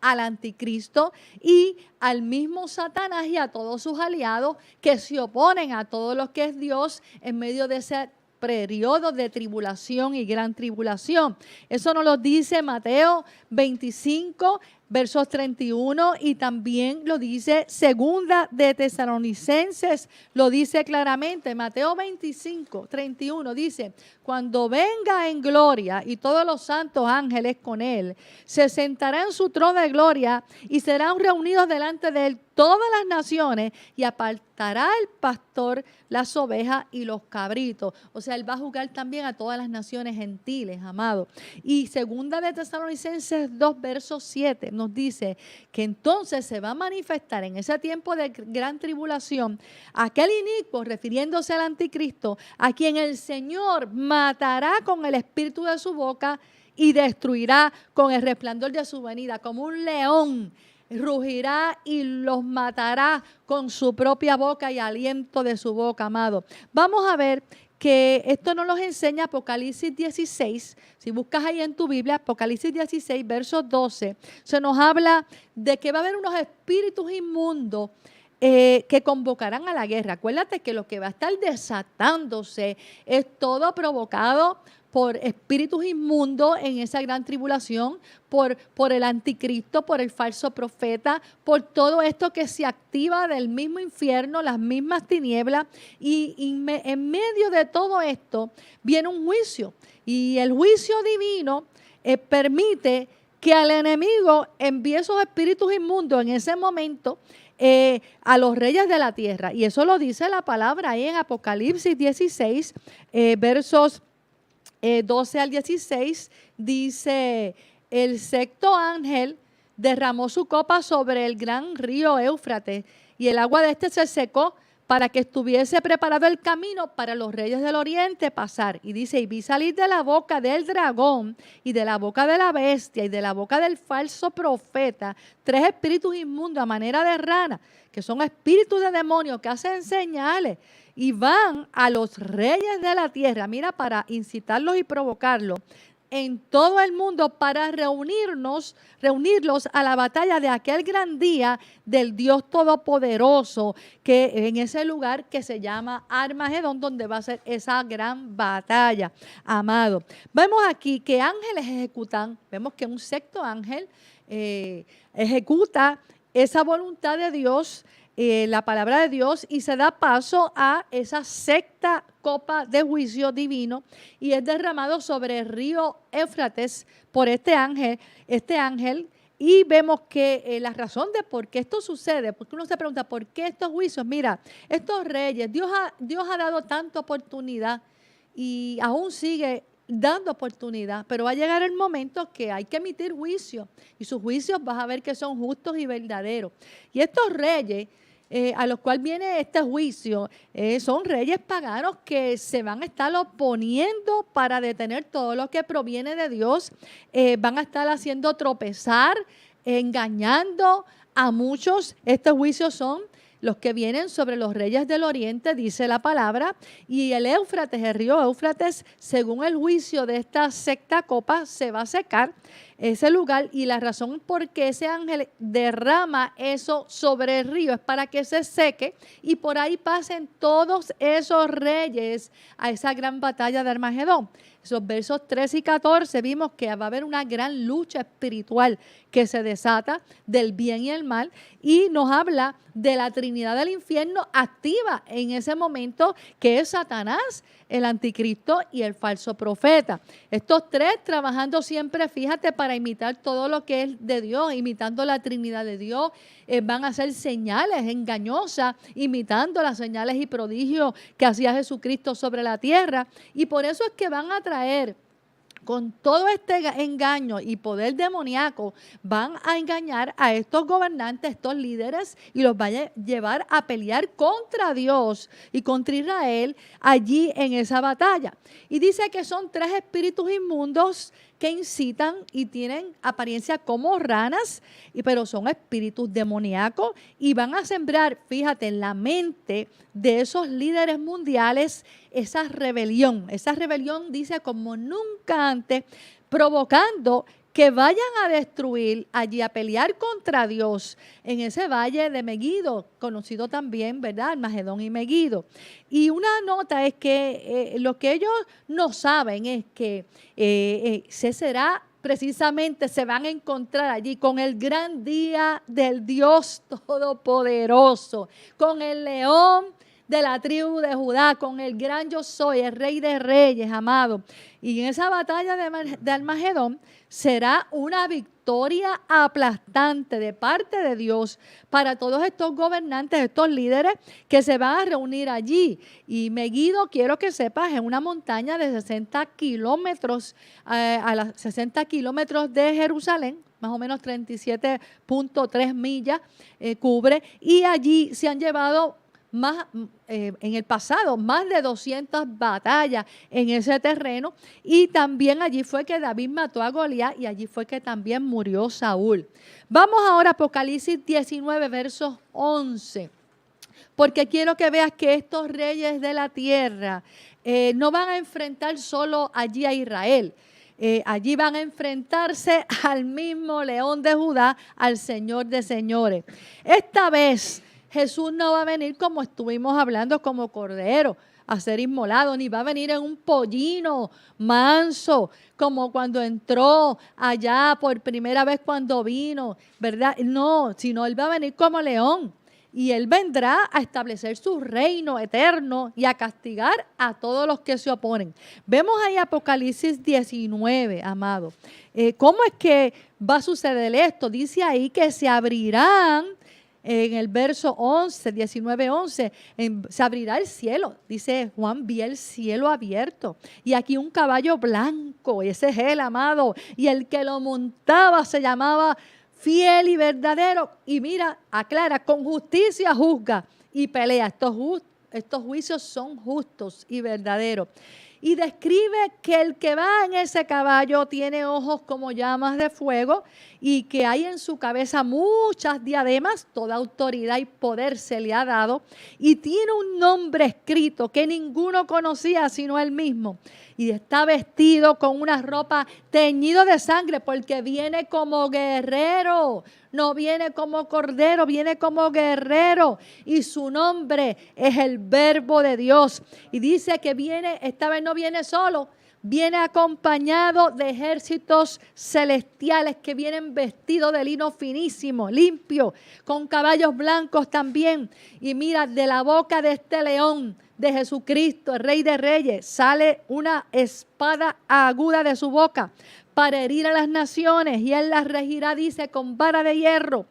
al anticristo y al mismo Satanás y a todos sus aliados que se oponen a todo lo que es Dios en medio de ese periodo de tribulación y gran tribulación. Eso nos lo dice Mateo 25, versos 31, y también lo dice Segunda de Tesalonicenses, lo dice claramente. Mateo 25, 31 dice: cuando venga en gloria y todos los santos ángeles con él, se sentará en su trono de gloria y serán reunidos delante de él todas las naciones, y apartará el pastor las ovejas y los cabritos. O sea, él va a juzgar también a todas las naciones gentiles, amado. Y Segunda de Tesalonicenses 2, verso 7 nos dice que entonces se va a manifestar en ese tiempo de gran tribulación aquel inicuo, refiriéndose al anticristo, a quien el Señor matará con el espíritu de su boca y destruirá con el resplandor de su venida. Como un león rugirá y los matará con su propia boca y aliento de su boca, amado. Vamos a ver que esto nos lo enseña Apocalipsis 16. Si buscas ahí en tu Biblia, Apocalipsis 16, verso 12, se nos habla de que va a haber unos espíritus inmundos que convocarán a la guerra. Acuérdate que lo que va a estar desatándose es todo provocado por espíritus inmundos en esa gran tribulación, por el anticristo, por el falso profeta, por todo esto que se activa del mismo infierno, las mismas tinieblas, y en medio de todo esto viene un juicio, y el juicio divino permite que al enemigo envíe esos espíritus inmundos en ese momento a los reyes de la tierra, y eso lo dice la palabra ahí en Apocalipsis 16, versos 12 al 16, dice: el sexto ángel derramó su copa sobre el gran río Éufrates, y el agua de este se secó para que estuviese preparado el camino para los reyes del oriente pasar. Y dice: y vi salir de la boca del dragón y de la boca de la bestia y de la boca del falso profeta 3 espíritus inmundos a manera de rana, que son espíritus de demonios que hacen señales, y van a los reyes de la tierra, mira, para incitarlos y provocarlos, en todo el mundo para reunirlos a la batalla de aquel gran día del Dios Todopoderoso, que en ese lugar que se llama Armagedón, donde va a ser esa gran batalla, amado. Vemos aquí que ángeles ejecutan, vemos que un sexto ángel ejecuta esa voluntad de Dios, la palabra de Dios, y se da paso a esa sexta copa de juicio divino, y es derramado sobre el río Éufrates por este ángel, y vemos que la razón de por qué esto sucede, porque uno se pregunta, ¿por qué estos juicios? Mira, estos reyes, Dios ha dado tanta oportunidad y aún sigue dando oportunidad, pero va a llegar el momento que hay que emitir juicio, y sus juicios vas a ver que son justos y verdaderos. Y estos reyes a los cuales viene este juicio, son reyes paganos que se van a estar oponiendo para detener todo lo que proviene de Dios, van a estar haciendo tropezar, engañando a muchos. Estos juicios son los que vienen sobre los reyes del oriente, dice la palabra, y el Éufrates, el río Éufrates, según el juicio de esta sexta copa, se va a secar ese lugar, y la razón por qué ese ángel derrama eso sobre el río es para que se seque y por ahí pasen todos esos reyes a esa gran batalla de Armagedón. Esos versos 13 y 14 vimos que va a haber una gran lucha espiritual que se desata del bien y el mal, y nos habla de la Trinidad del infierno activa en ese momento, que es Satanás, el anticristo y el falso profeta. Estos tres trabajando siempre, fíjate, para imitar todo lo que es de Dios, imitando la Trinidad de Dios. Van a hacer señales engañosas, imitando las señales y prodigios que hacía Jesucristo sobre la tierra. Y por eso es que van a traer, con todo este engaño y poder demoníaco, van a engañar a estos gobernantes, estos líderes, y los van a llevar a pelear contra Dios y contra Israel allí en esa batalla. Y dice que son tres espíritus inmundos que incitan y tienen apariencia como ranas, pero son espíritus demoníacos, y van a sembrar, fíjate, en la mente de esos líderes mundiales esa rebelión dice como nunca antes, provocando que vayan a destruir allí, a pelear contra Dios en ese valle de Megido, conocido también, ¿verdad? Armagedón y Megido. Y una nota es que lo que ellos no saben es que precisamente se van a encontrar allí con el gran día del Dios Todopoderoso, con el león de la tribu de Judá, con el gran yo soy, el rey de reyes, amado. Y en esa batalla de Armagedón será una victoria aplastante de parte de Dios para todos estos gobernantes, estos líderes que se van a reunir allí. Y Megido, quiero que sepas, es una montaña de 60 kilómetros, a las 60 kilómetros de Jerusalén, más o menos 37.3 millas cubre, y allí se han llevado en el pasado, más de 200 batallas en ese terreno, y también allí fue que David mató a Goliat, y allí fue que también murió Saúl. Vamos ahora a Apocalipsis 19, versos 11, porque quiero que veas que estos reyes de la tierra no van a enfrentar solo allí a Israel. Allí van a enfrentarse al mismo león de Judá, al Señor de señores. Esta vez Jesús no va a venir como estuvimos hablando, como cordero a ser inmolado, ni va a venir en un pollino manso, como cuando entró allá por primera vez cuando vino, ¿verdad? No, sino Él va a venir como león, y Él vendrá a establecer su reino eterno y a castigar a todos los que se oponen. Vemos ahí Apocalipsis 19, amado. ¿Cómo es que va a suceder esto? Dice ahí que se abrirán. En el verso 11, 19, 11, se abrirá el cielo. Dice Juan, vi el cielo abierto y aquí un caballo blanco, ese es Él, amado, y el que lo montaba se llamaba Fiel y Verdadero. Y mira, aclara, con justicia juzga y pelea. Estos juicios son justos y verdaderos. Y describe que el que va en ese caballo tiene ojos como llamas de fuego, y que hay en su cabeza muchas diademas, toda autoridad y poder se le ha dado, y tiene un nombre escrito que ninguno conocía sino él mismo. y está vestido con una ropa teñido de sangre, porque viene como guerrero, no viene como cordero, viene como guerrero, y su nombre es el Verbo de Dios. Y dice que viene, esta vez no viene solo, viene acompañado de ejércitos celestiales que vienen vestidos de lino finísimo, limpio, con caballos blancos también. Y mira, de la boca de este león, de Jesucristo, el Rey de Reyes, sale una espada aguda de su boca para herir a las naciones, y él las regirá, dice, con vara de hierro,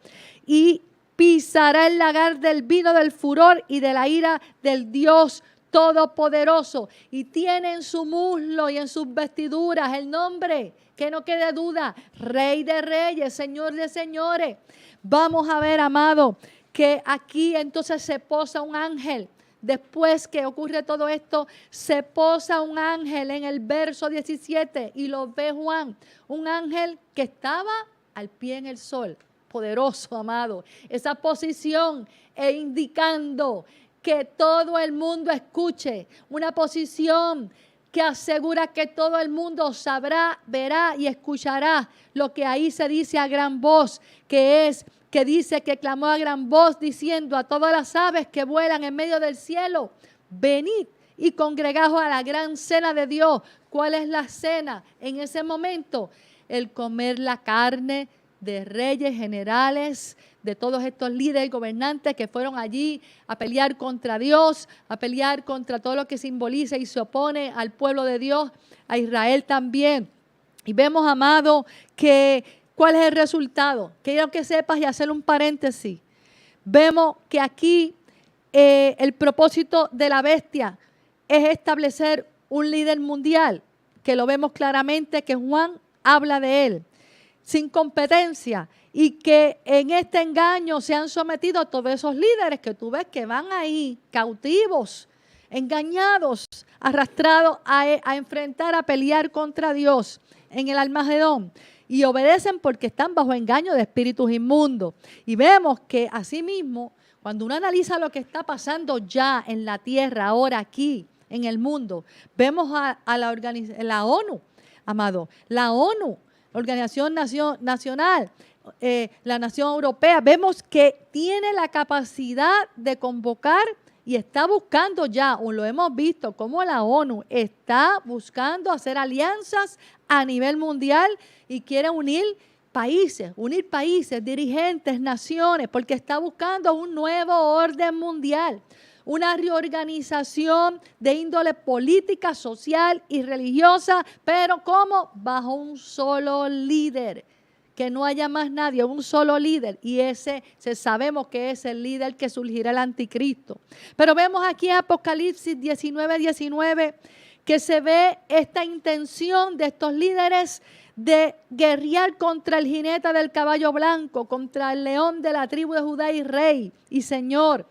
y pisará el lagar del vino del furor y de la ira del Dios Todopoderoso. Y tiene en su muslo y en sus vestiduras el nombre, que no quede duda, Rey de Reyes, Señor de Señores. Vamos a ver, amado, que aquí entonces se posa un ángel. Después que ocurre todo esto, se posa un ángel en el verso 17 y lo ve Juan, un ángel que estaba al pie en el sol, poderoso, amado. Esa posición indicando que todo el mundo escuche, una posición que asegura que todo el mundo sabrá, verá y escuchará lo que ahí se dice a gran voz, que dice que clamó a gran voz diciendo a todas las aves que vuelan en medio del cielo: venid y congregaos a la gran cena de Dios. ¿Cuál es la cena en ese momento? El comer la carne de reyes, generales, de todos estos líderes y gobernantes que fueron allí a pelear contra Dios, a pelear contra todo lo que simboliza y se opone al pueblo de Dios, a Israel también. Y vemos, amado, que ¿cuál es el resultado? Quiero que sepas y hacer un paréntesis. Vemos que aquí el propósito de la bestia es establecer un líder mundial, que lo vemos claramente, que Juan habla de él, sin competencia, y que en este engaño se han sometido a todos esos líderes que tú ves que van ahí cautivos, engañados, arrastrados a enfrentar, a pelear contra Dios en el Armagedón. Y obedecen porque están bajo engaño de espíritus inmundos. Y vemos que asimismo, cuando uno analiza lo que está pasando ya en la tierra, ahora aquí, en el mundo, vemos a la ONU, amado, la ONU, Organización Nacional, la Nación Europea, vemos que tiene la capacidad de convocar y está buscando ya, o lo hemos visto, como la ONU está buscando hacer alianzas a nivel mundial y quiere unir países, dirigentes, naciones, porque está buscando un nuevo orden mundial, una reorganización de índole política, social y religiosa, pero ¿cómo? Bajo un solo líder. Que no haya más nadie, un solo líder, y ese sabemos que es el líder que surgirá el anticristo. Pero vemos aquí en Apocalipsis 19:19 que se ve esta intención de estos líderes de guerrear contra el jinete del caballo blanco, contra el león de la tribu de Judá y rey y señor.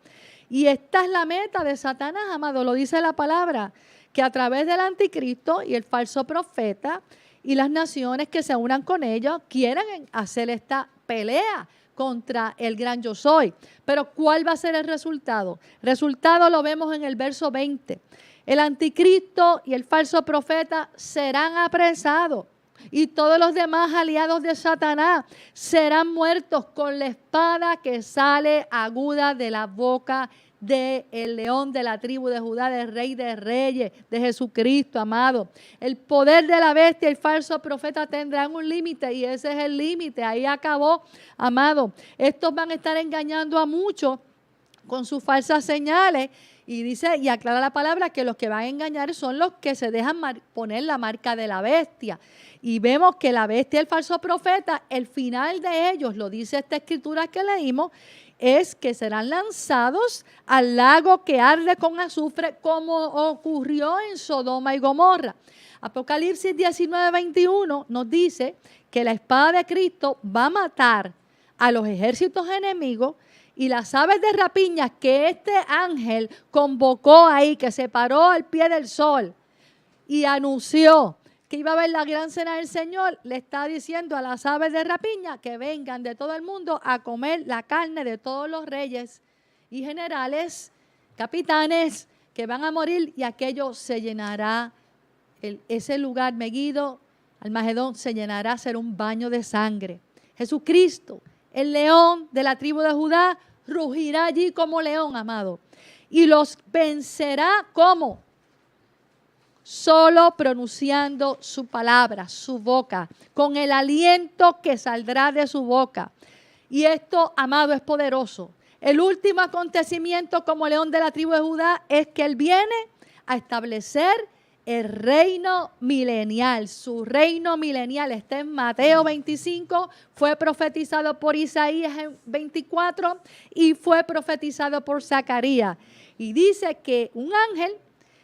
Y esta es la meta de Satanás, amado, lo dice la palabra, que a través del anticristo y el falso profeta y las naciones que se unan con ellos quieren hacer esta pelea contra el gran yo soy. Pero ¿cuál va a ser el resultado? El resultado lo vemos en el verso 20. El anticristo y el falso profeta serán apresados y todos los demás aliados de Satanás serán muertos con la espada que sale aguda de la boca del león de la tribu de Judá, del Rey de Reyes, de Jesucristo, amado. El poder de la bestia y el falso profeta tendrán un límite, y ese es el límite, ahí acabó, amado. Estos van a estar engañando a muchos con sus falsas señales, y dice, y aclara la palabra, que los que van a engañar son los que se dejan poner la marca de la bestia. Y vemos que la bestia y el falso profeta, el final de ellos, lo dice esta escritura que leímos, es que serán lanzados al lago que arde con azufre, como ocurrió en Sodoma y Gomorra. Apocalipsis 19:21 nos dice que la espada de Cristo va a matar a los ejércitos enemigos, y las aves de rapiña que este ángel convocó ahí, que se paró al pie del sol y anunció que iba a haber la gran cena del Señor, le está diciendo a las aves de rapiña que vengan de todo el mundo a comer la carne de todos los reyes y generales, capitanes, que van a morir, y aquello se llenará ese lugar, Megiddo, Almagedón, se llenará, será un baño de sangre. Jesucristo, el león de la tribu de Judá, rugirá allí como león, amado. Y los vencerá, ¿cómo? Solo pronunciando su palabra, su boca, con el aliento que saldrá de su boca. Y esto, amado, es poderoso. El último acontecimiento como león de la tribu de Judá es que él viene a establecer el reino milenial. Su reino milenial está en Mateo 25, fue profetizado por Isaías en 24 y fue profetizado por Zacarías. Y dice que un ángel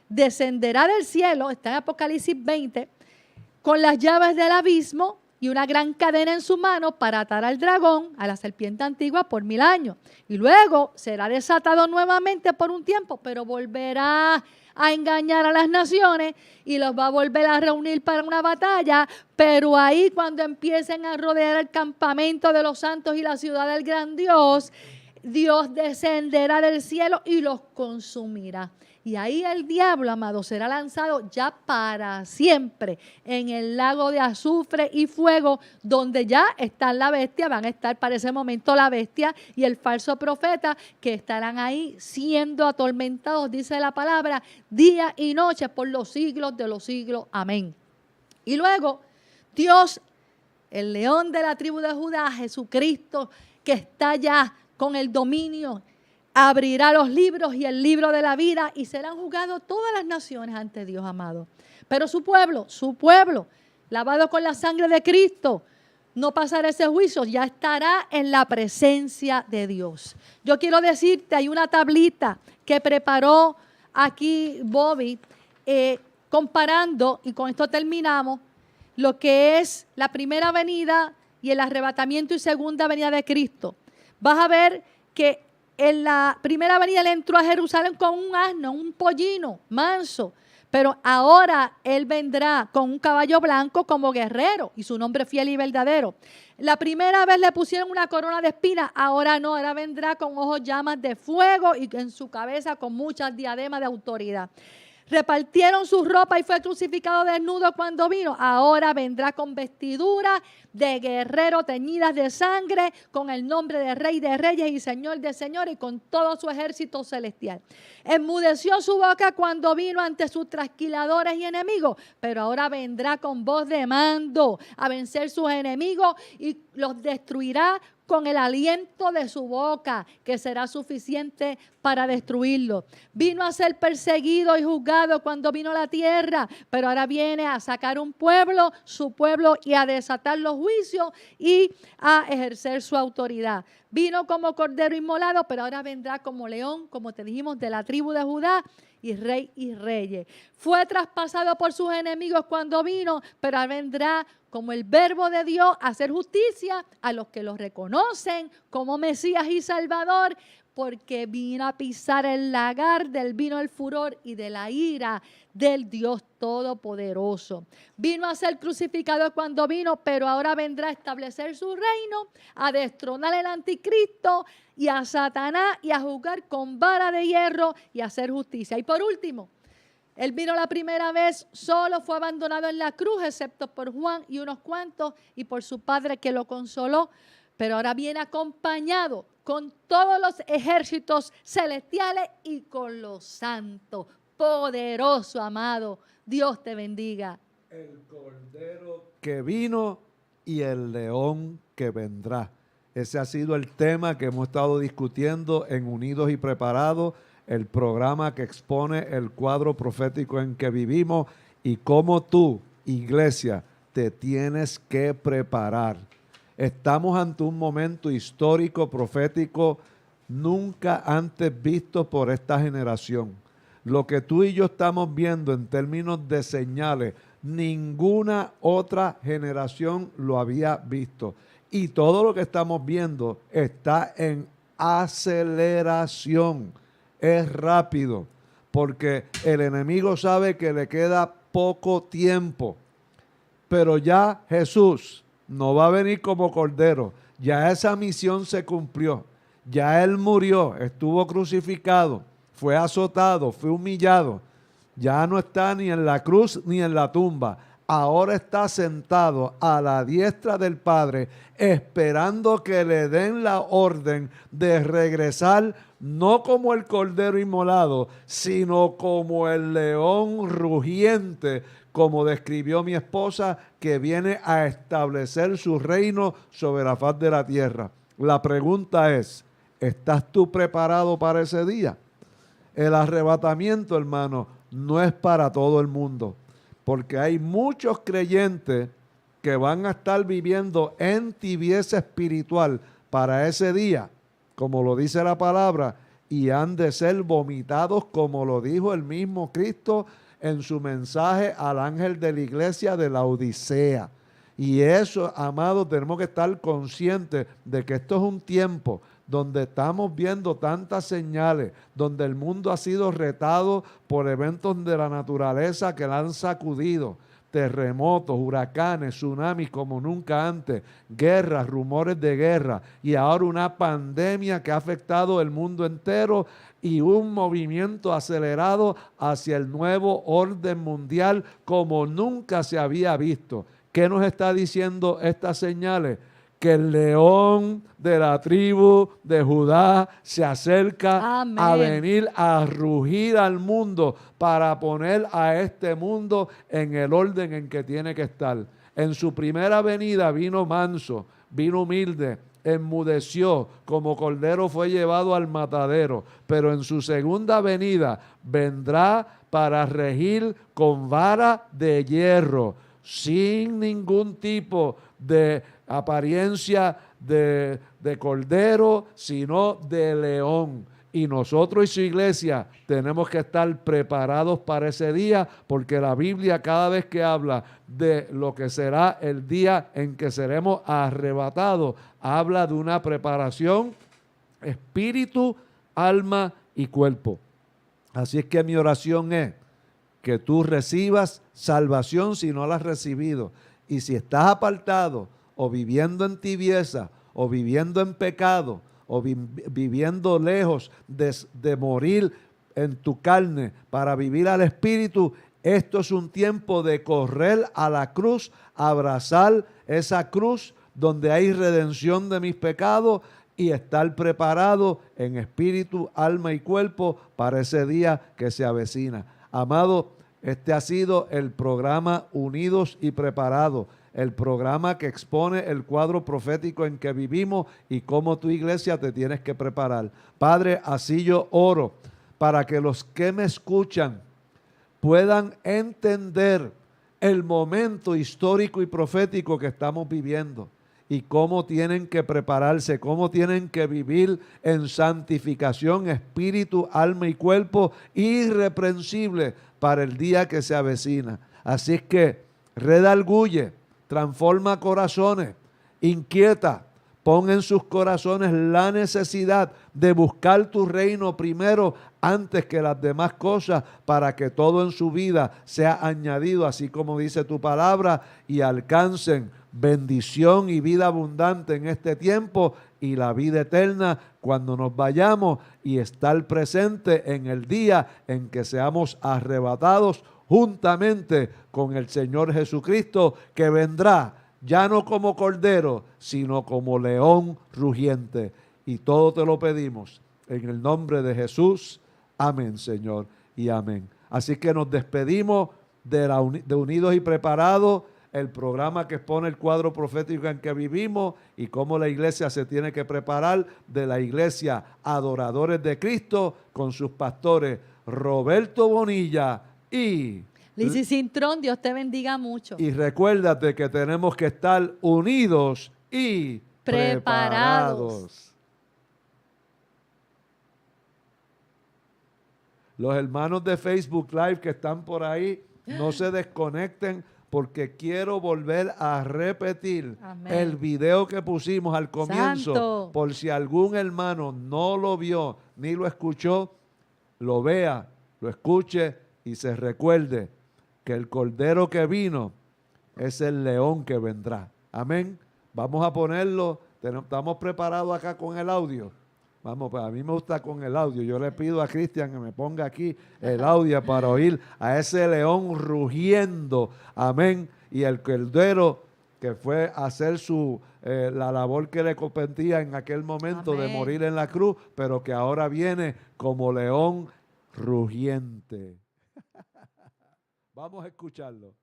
descenderá del cielo, está en Apocalipsis 20, con las llaves del abismo y una gran cadena en su mano para atar al dragón, a la serpiente antigua, por 1000 años. Y luego será desatado nuevamente por un tiempo, pero volverá a engañar a las naciones y los va a volver a reunir para una batalla. Pero ahí, cuando empiecen a rodear el campamento de los santos y la ciudad del gran Dios, Dios descenderá del cielo y los consumirá. Y ahí el diablo, amado, será lanzado ya para siempre en el lago de azufre y fuego, donde ya está la bestia, van a estar para ese momento la bestia y el falso profeta, que estarán ahí siendo atormentados, dice la palabra, día y noche por los siglos de los siglos. Amén. Y luego, Dios, el león de la tribu de Judá, Jesucristo, que está ya con el dominio, abrirá los libros y el libro de la vida y serán juzgados todas las naciones ante Dios, amado. Pero su pueblo, lavado con la sangre de Cristo, no pasará ese juicio, ya estará en la presencia de Dios. Yo quiero decirte, hay una tablita que preparó aquí Bobby, comparando, y con esto terminamos, lo que es la primera venida y el arrebatamiento y segunda venida de Cristo. Vas a ver que en la primera venida él entró a Jerusalén con un asno, un pollino manso, pero ahora él vendrá con un caballo blanco como guerrero y su nombre fiel y verdadero. La primera vez le pusieron una corona de espinas, ahora no, ahora vendrá con ojos llamas de fuego y en su cabeza con muchas diademas de autoridad. Repartieron su ropa y fue crucificado desnudo cuando vino. Ahora vendrá con vestiduras de guerrero teñidas de sangre, con el nombre de Rey de Reyes y Señor de Señores y con todo su ejército celestial. Enmudeció su boca cuando vino ante sus trasquiladores y enemigos, pero ahora vendrá con voz de mando a vencer sus enemigos y los destruirá con el aliento de su boca, que será suficiente para destruirlo. Vino a ser perseguido y juzgado cuando vino a la tierra, pero ahora viene a sacar un pueblo, su pueblo, y a desatar los juicios y a ejercer su autoridad. Vino como cordero inmolado, pero ahora vendrá como león, como te dijimos, de la tribu de Judá, y rey y reyes. Fue traspasado por sus enemigos cuando vino, pero ahora vendrá como el verbo de Dios a hacer justicia a los que lo reconocen como Mesías y Salvador, porque vino a pisar el lagar del vino el furor y de la ira del Dios Todopoderoso. Vino a ser crucificado cuando vino, pero ahora vendrá a establecer su reino, a destronar el anticristo y a Satanás y a juzgar con vara de hierro y a hacer justicia. Y por último, él vino la primera vez, solo fue abandonado en la cruz, excepto por Juan y unos cuantos, y por su padre que lo consoló. Pero ahora viene acompañado con todos los ejércitos celestiales y con los santos. Poderoso, amado. Dios te bendiga. El cordero que vino y el león que vendrá. Ese ha sido el tema que hemos estado discutiendo en Unidos y Preparados, el programa que expone el cuadro profético en que vivimos y cómo tú, iglesia, te tienes que preparar. Estamos ante un momento histórico, profético, nunca antes visto por esta generación. Lo que tú y yo estamos viendo en términos de señales, ninguna otra generación lo había visto. Y todo lo que estamos viendo está en aceleración. Es rápido, porque el enemigo sabe que le queda poco tiempo. Pero ya Jesús no va a venir como cordero. Ya esa misión se cumplió. Ya Él murió, estuvo crucificado, fue azotado, fue humillado. Ya no está ni en la cruz ni en la tumba. Ahora está sentado a la diestra del Padre, esperando que le den la orden de regresar, no como el cordero inmolado, sino como el león rugiente, como describió mi esposa, que viene a establecer su reino sobre la faz de la tierra. La pregunta es, ¿estás tú preparado para ese día? El arrebatamiento, hermano, no es para todo el mundo, porque hay muchos creyentes que van a estar viviendo en tibieza espiritual para ese día, como lo dice la palabra, y han de ser vomitados, como lo dijo el mismo Cristo en su mensaje al ángel de la iglesia de la Odisea. Y eso, amados, tenemos que estar conscientes de que esto es un tiempo donde estamos viendo tantas señales, donde el mundo ha sido retado por eventos de la naturaleza que la han sacudido, terremotos, huracanes, tsunamis como nunca antes, guerras, rumores de guerra, y ahora una pandemia que ha afectado el mundo entero y un movimiento acelerado hacia el nuevo orden mundial como nunca se había visto. ¿Qué nos está diciendo estas señales? Que el león de la tribu de Judá se acerca Amén. a venir a rugir al mundo para poner a este mundo en el orden en que tiene que estar. En su primera venida vino manso, vino humilde, enmudeció, como cordero fue llevado al matadero, pero en su segunda venida vendrá para regir con vara de hierro, sin ningún tipo de apariencia de cordero, sino de león. Y nosotros y su iglesia tenemos que estar preparados para ese día, porque la Biblia cada vez que habla de lo que será el día en que seremos arrebatados, habla de una preparación espíritu, alma y cuerpo. Así es que mi oración es que tú recibas salvación si no la has recibido. Y si estás apartado o viviendo en tibieza o viviendo en pecado o viviendo lejos de morir en tu carne para vivir al Espíritu, esto es un tiempo de correr a la cruz, abrazar esa cruz donde hay redención de mis pecados y estar preparado en espíritu, alma y cuerpo para ese día que se avecina. Amado, este ha sido el programa Unidos y Preparados, el programa que expone el cuadro profético en que vivimos y cómo tu iglesia te tienes que preparar. Padre, así yo oro para que los que me escuchan puedan entender el momento histórico y profético que estamos viviendo y cómo tienen que prepararse, cómo tienen que vivir en santificación, espíritu, alma y cuerpo irreprensible para el día que se avecina. Así es que redarguye, transforma corazones, inquieta, pon en sus corazones la necesidad de buscar tu reino primero antes que las demás cosas, para que todo en su vida sea añadido, así como dice tu palabra, y alcancen bendición y vida abundante en este tiempo y la vida eterna cuando nos vayamos, y estar presente en el día en que seamos arrebatados juntamente con el Señor Jesucristo, que vendrá ya no como cordero, sino como león rugiente. Y todo te lo pedimos en el nombre de Jesús. Amén, Señor, y amén. Así que nos despedimos de Unidos y Preparados, el programa que expone el cuadro profético en que vivimos y cómo la iglesia se tiene que preparar, de la iglesia Adoradores de Cristo, con sus pastores Roberto Bonilla y Lizzy Cintrón. Dios te bendiga mucho. Y recuérdate que tenemos que estar unidos y preparados. Los hermanos de Facebook Live que están por ahí, no se desconecten, porque quiero volver a repetir el video que pusimos al comienzo. Santo. Por si algún hermano no lo vio ni lo escuchó, lo vea, lo escuche y se recuerde que el cordero que vino es el león que vendrá. Amén. Vamos a ponerlo. Estamos preparados acá con el audio. Vamos, pues a mí me gusta con el audio. Yo le pido a Cristian que me ponga aquí el audio para oír a ese león rugiendo. Amén. Y el cordero que fue a hacer la labor que le competía en aquel momento de Amén. morir en la cruz, pero que ahora viene como león rugiente. Vamos a escucharlo.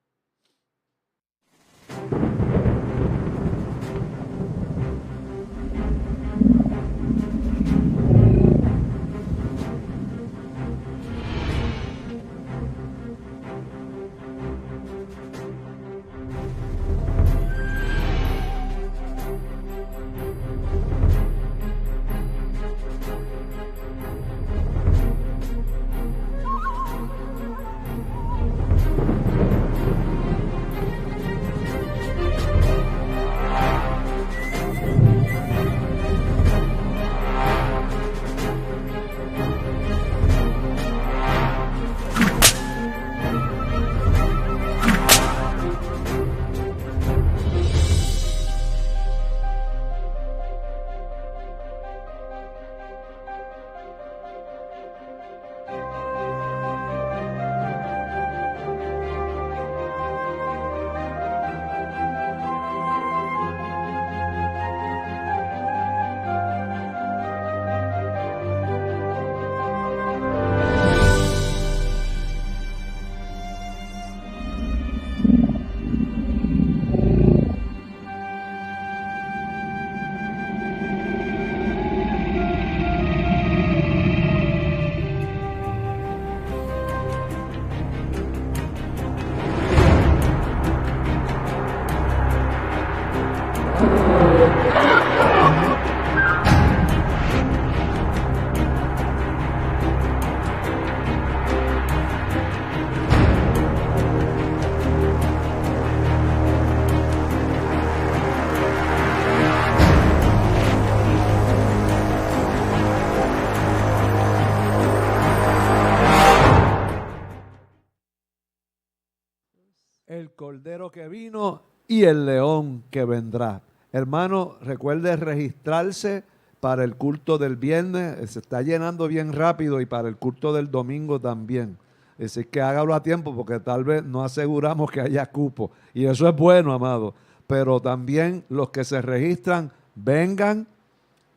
El cordero que vino y el león que vendrá. Hermano, recuerde registrarse para el culto del viernes. Se está llenando bien rápido y para el culto del domingo también. Así que hágalo a tiempo porque tal vez no aseguramos que haya cupo. Y eso es bueno, amado. Pero también los que se registran, vengan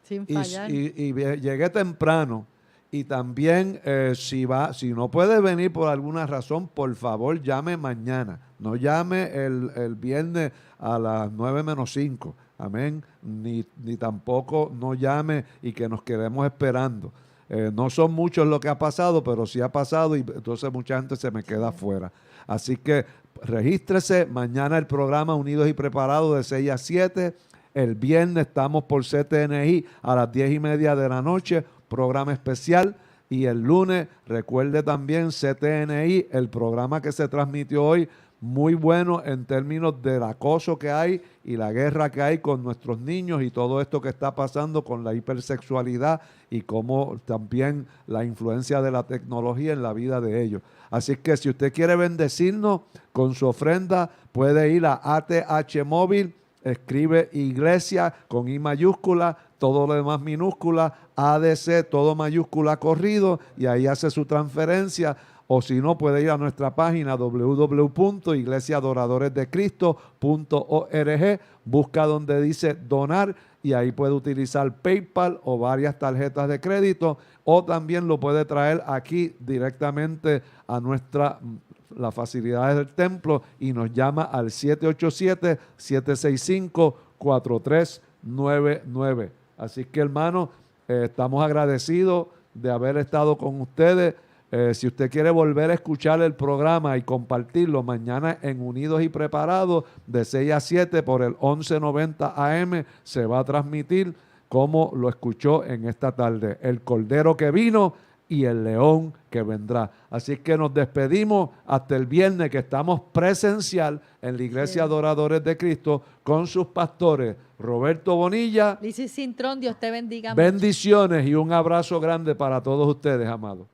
Sin fallar. y llegue temprano. Y también si no puede venir por alguna razón, por favor llame mañana. No llame el viernes a las 9:05. Amén. Ni tampoco no llame y que nos quedemos esperando. No son muchos lo que ha pasado, pero sí ha pasado y entonces mucha gente se me queda afuera. Así que regístrese. Mañana el programa Unidos y Preparados de 6 a 7. El viernes estamos por CTNI a las 10:30 de la noche. Programa especial. Y el lunes, recuerde también CTNI, el programa que se transmitió hoy, muy bueno en términos del acoso que hay y la guerra que hay con nuestros niños y todo esto que está pasando con la hipersexualidad y cómo también la influencia de la tecnología en la vida de ellos. Así que si usted quiere bendecirnos con su ofrenda, puede ir a ATH Móvil, escribe iglesia con I mayúscula, todo lo demás minúscula, ADC, todo mayúscula corrido, y ahí hace su transferencia. O si no, puede ir a nuestra página www.iglesiadoradoresdecristo.org, busca donde dice donar y ahí puede utilizar PayPal o varias tarjetas de crédito, o también lo puede traer aquí directamente a las facilidades del templo y nos llama al 787-765-4399. Así que, hermano, estamos agradecidos de haber estado con ustedes. Si usted quiere volver a escuchar el programa y compartirlo mañana en Unidos y Preparados de 6 a 7 por el 1190 AM, se va a transmitir como lo escuchó en esta tarde. El Cordero que vino y el León que vendrá. Así que nos despedimos hasta el viernes, que estamos presencial en la Iglesia Adoradores de Cristo con sus pastores Roberto Bonilla. Lizy Cintrón, Dios te bendiga. Bendiciones y un abrazo grande para todos ustedes, amados.